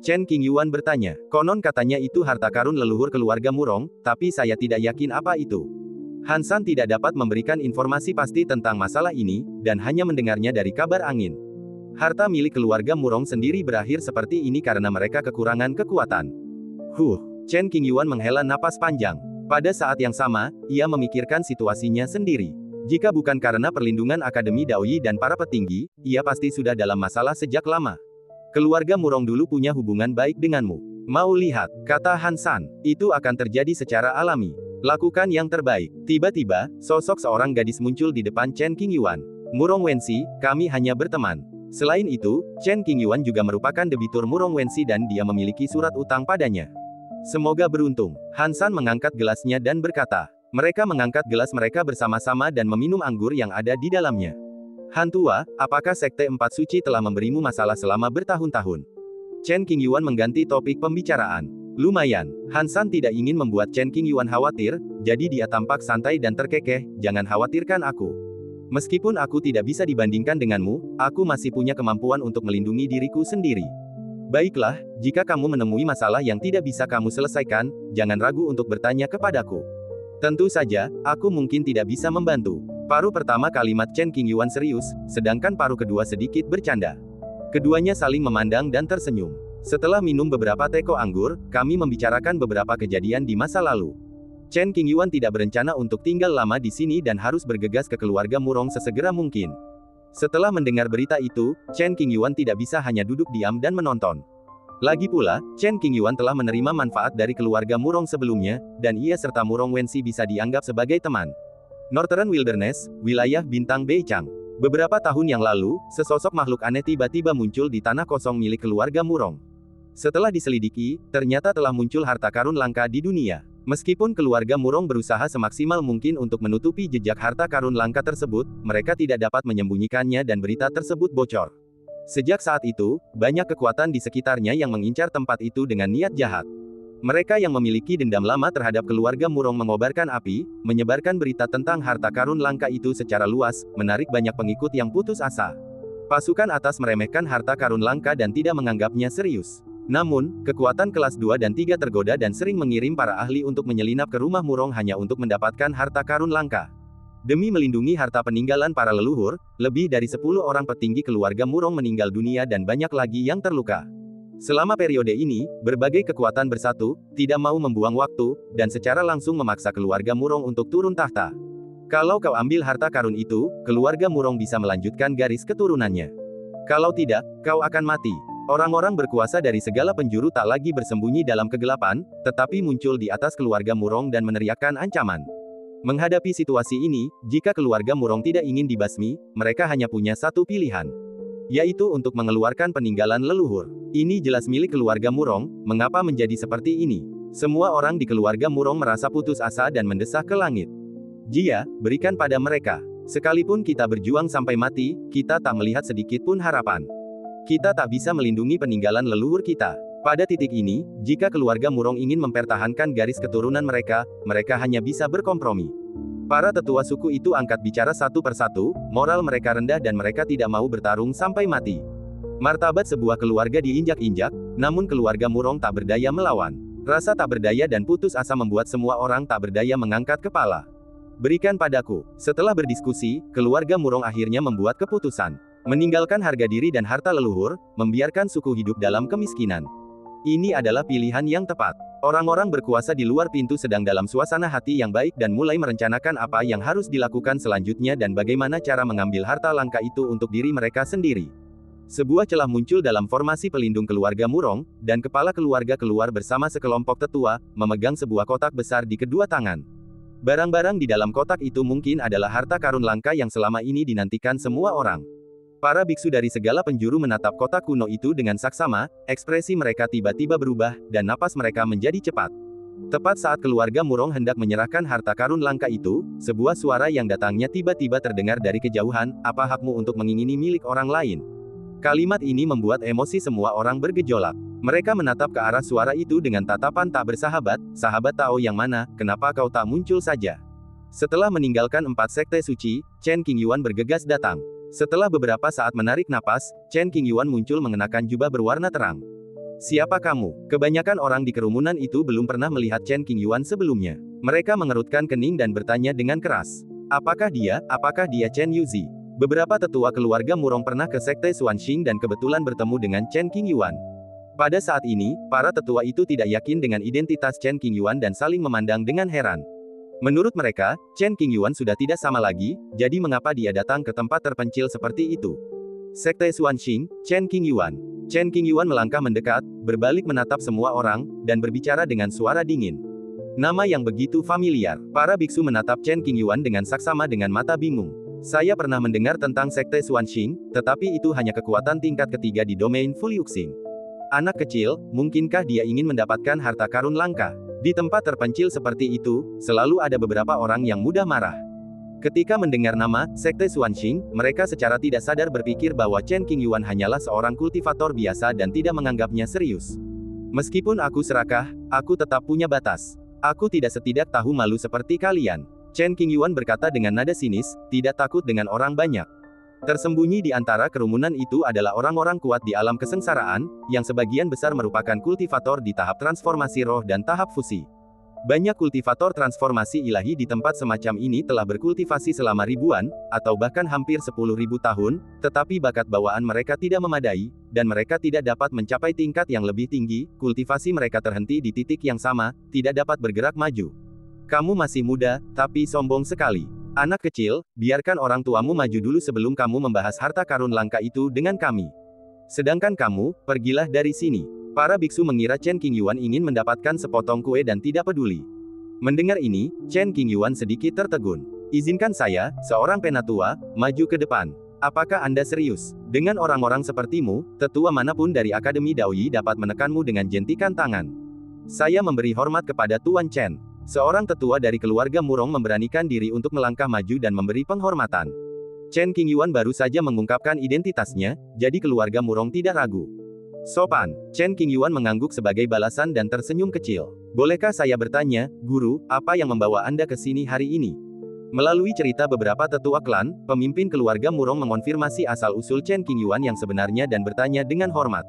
Chen Qingyuan bertanya. Konon katanya itu harta karun leluhur keluarga Murong, tapi saya tidak yakin apa itu. Han San tidak dapat memberikan informasi pasti tentang masalah ini, dan hanya mendengarnya dari kabar angin. Harta milik keluarga Murong sendiri berakhir seperti ini karena mereka kekurangan kekuatan. Chen Qingyuan menghela napas panjang. Pada saat yang sama, ia memikirkan situasinya sendiri. Jika bukan karena perlindungan Akademi Daoyi dan para petinggi, ia pasti sudah dalam masalah sejak lama. Keluarga Murong dulu punya hubungan baik denganmu. Mau lihat, kata Han San, itu akan terjadi secara alami. Lakukan yang terbaik. Tiba-tiba, sosok seorang gadis muncul di depan Chen Qingyuan. Murong Wensi, kami hanya berteman. Selain itu, Chen Qingyuan juga merupakan debitur Murong Wensi dan dia memiliki surat utang padanya. Semoga beruntung. Han San mengangkat gelasnya dan berkata. Mereka mengangkat gelas mereka bersama-sama dan meminum anggur yang ada di dalamnya. Han Tua, apakah Sekte 4 Suci telah memberimu masalah selama bertahun-tahun? Chen Qingyuan mengganti topik pembicaraan. Lumayan, Han San tidak ingin membuat Chen Qingyuan khawatir, jadi dia tampak santai dan terkekeh, jangan khawatirkan aku. Meskipun aku tidak bisa dibandingkan denganmu, aku masih punya kemampuan untuk melindungi diriku sendiri. Baiklah, jika kamu menemui masalah yang tidak bisa kamu selesaikan, jangan ragu untuk bertanya kepadaku. Tentu saja, aku mungkin tidak bisa membantu. Paruh pertama kalimat Chen Qingyuan serius, sedangkan paruh kedua sedikit bercanda. Keduanya saling memandang dan tersenyum. Setelah minum beberapa teko anggur, kami membicarakan beberapa kejadian di masa lalu. Chen Qingyuan tidak berencana untuk tinggal lama di sini dan harus bergegas ke keluarga Murong sesegera mungkin. Setelah mendengar berita itu, Chen Qingyuan tidak bisa hanya duduk diam dan menonton. Lagi pula, Chen Qingyuan telah menerima manfaat dari keluarga Murong sebelumnya, dan ia serta Murong Wenxi bisa dianggap sebagai teman. Northern Wilderness, wilayah bintang Beichang. Beberapa tahun yang lalu, sesosok makhluk aneh tiba-tiba muncul di tanah kosong milik keluarga Murong. Setelah diselidiki, ternyata telah muncul harta karun langka di dunia. Meskipun keluarga Murong berusaha semaksimal mungkin untuk menutupi jejak harta karun langka tersebut, mereka tidak dapat menyembunyikannya dan berita tersebut bocor. Sejak saat itu, banyak kekuatan di sekitarnya yang mengincar tempat itu dengan niat jahat. Mereka yang memiliki dendam lama terhadap keluarga Murong mengobarkan api, menyebarkan berita tentang harta karun langka itu secara luas, menarik banyak pengikut yang putus asa. Pasukan atas meremehkan harta karun langka dan tidak menganggapnya serius. Namun, kekuatan kelas 2 dan 3 tergoda dan sering mengirim para ahli untuk menyelinap ke rumah Murong hanya untuk mendapatkan harta karun langka. Demi melindungi harta peninggalan para leluhur, lebih dari 10 orang petinggi keluarga Murong meninggal dunia dan banyak lagi yang terluka. Selama periode ini, berbagai kekuatan bersatu, tidak mau membuang waktu, dan secara langsung memaksa keluarga Murong untuk turun tahta. Kalau kau ambil harta karun itu, keluarga Murong bisa melanjutkan garis keturunannya. Kalau tidak, kau akan mati. Orang-orang berkuasa dari segala penjuru tak lagi bersembunyi dalam kegelapan, tetapi muncul di atas keluarga Murong dan meneriakkan ancaman. Menghadapi situasi ini, jika keluarga Murong tidak ingin dibasmi, mereka hanya punya satu pilihan, yaitu untuk mengeluarkan peninggalan leluhur. Ini jelas milik keluarga Murong, mengapa menjadi seperti ini? Semua orang di keluarga Murong merasa putus asa dan mendesah ke langit. Jia, berikan pada mereka. Sekalipun kita berjuang sampai mati, kita tak melihat sedikit pun harapan. Kita tak bisa melindungi peninggalan leluhur kita. Pada titik ini, jika keluarga Murong ingin mempertahankan garis keturunan mereka, mereka hanya bisa berkompromi. Para tetua suku itu angkat bicara satu persatu, moral mereka rendah dan mereka tidak mau bertarung sampai mati. Martabat sebuah keluarga diinjak-injak, namun keluarga Murong tak berdaya melawan. Rasa tak berdaya dan putus asa membuat semua orang tak berdaya mengangkat kepala. Berikan padaku. Setelah berdiskusi, keluarga Murong akhirnya membuat keputusan. Meninggalkan harga diri dan harta leluhur, membiarkan suku hidup dalam kemiskinan. Ini adalah pilihan yang tepat. Orang-orang berkuasa di luar pintu sedang dalam suasana hati yang baik dan mulai merencanakan apa yang harus dilakukan selanjutnya dan bagaimana cara mengambil harta langka itu untuk diri mereka sendiri. Sebuah celah muncul dalam formasi pelindung keluarga Murong, dan kepala keluarga keluar bersama sekelompok tetua, memegang sebuah kotak besar di kedua tangan. Barang-barang di dalam kotak itu mungkin adalah harta karun langka yang selama ini dinantikan semua orang. Para biksu dari segala penjuru menatap kotak kuno itu dengan saksama, ekspresi mereka tiba-tiba berubah, dan napas mereka menjadi cepat. Tepat saat keluarga Murong hendak menyerahkan harta karun langka itu, sebuah suara yang datangnya tiba-tiba terdengar dari kejauhan, "Apa hakmu untuk mengingini milik orang lain?" Kalimat ini membuat emosi semua orang bergejolak. Mereka menatap ke arah suara itu dengan tatapan tak bersahabat, "Sahabat Tao yang mana, kenapa kau tak muncul saja?" Setelah meninggalkan 4 sekte suci, Chen Qingyuan bergegas datang. Setelah beberapa saat menarik napas, Chen Qingyuan muncul mengenakan jubah berwarna terang. "Siapa kamu?" Kebanyakan orang di kerumunan itu belum pernah melihat Chen Qingyuan sebelumnya. Mereka mengerutkan kening dan bertanya dengan keras. Apakah dia Chen Yuzi? Beberapa tetua keluarga Murong pernah ke sekte Xuanxing dan kebetulan bertemu dengan Chen Qingyuan. Pada saat ini, para tetua itu tidak yakin dengan identitas Chen Qingyuan dan saling memandang dengan heran. Menurut mereka, Chen Qingyuan sudah tidak sama lagi, jadi mengapa dia datang ke tempat terpencil seperti itu? Sekte Xuanxing, Chen Qingyuan. Chen Qingyuan melangkah mendekat, berbalik menatap semua orang, dan berbicara dengan suara dingin. Nama yang begitu familiar. Para biksu menatap Chen Qingyuan dengan saksama dengan mata bingung. "Saya pernah mendengar tentang sekte Xuanxing, tetapi itu hanya kekuatan tingkat ketiga di domain Fuliuxing. Anak kecil, mungkinkah dia ingin mendapatkan harta karun langka?" Di tempat terpencil seperti itu, selalu ada beberapa orang yang mudah marah. Ketika mendengar nama sekte Xuanxing, mereka secara tidak sadar berpikir bahwa Chen Qingyuan hanyalah seorang kultivator biasa dan tidak menganggapnya serius. "Meskipun aku serakah, aku tetap punya batas. Aku tidak setidak tahu malu seperti kalian." Chen Qingyuan berkata dengan nada sinis, tidak takut dengan orang banyak. Tersembunyi di antara kerumunan itu adalah orang-orang kuat di alam kesengsaraan, yang sebagian besar merupakan kultivator di tahap transformasi roh dan tahap fusi. Banyak kultivator transformasi ilahi di tempat semacam ini telah berkultivasi selama ribuan, atau bahkan hampir 10.000 tahun, tetapi bakat bawaan mereka tidak memadai, dan mereka tidak dapat mencapai tingkat yang lebih tinggi, kultivasi mereka terhenti di titik yang sama, tidak dapat bergerak maju. Kamu masih muda, tapi sombong sekali. Anak kecil, biarkan orang tuamu maju dulu sebelum kamu membahas harta karun langka itu dengan kami. Sedangkan kamu, pergilah dari sini. Para biksu mengira Chen Qingyuan ingin mendapatkan sepotong kue dan tidak peduli. Mendengar ini, Chen Qingyuan sedikit tertegun. Izinkan saya, seorang penatua, maju ke depan. Apakah Anda serius? Dengan orang-orang sepertimu, tetua manapun dari Akademi Daoyi dapat menekanmu dengan jentikan tangan. Saya memberi hormat kepada Tuan Chen. Seorang tetua dari keluarga Murong memberanikan diri untuk melangkah maju dan memberi penghormatan. Chen Qingyuan baru saja mengungkapkan identitasnya, jadi keluarga Murong tidak ragu. Sopan, Chen Qingyuan mengangguk sebagai balasan dan tersenyum kecil. Bolehkah saya bertanya, Guru, apa yang membawa Anda ke sini hari ini? Melalui cerita beberapa tetua klan, pemimpin keluarga Murong mengonfirmasi asal-usul Chen Qingyuan yang sebenarnya dan bertanya dengan hormat.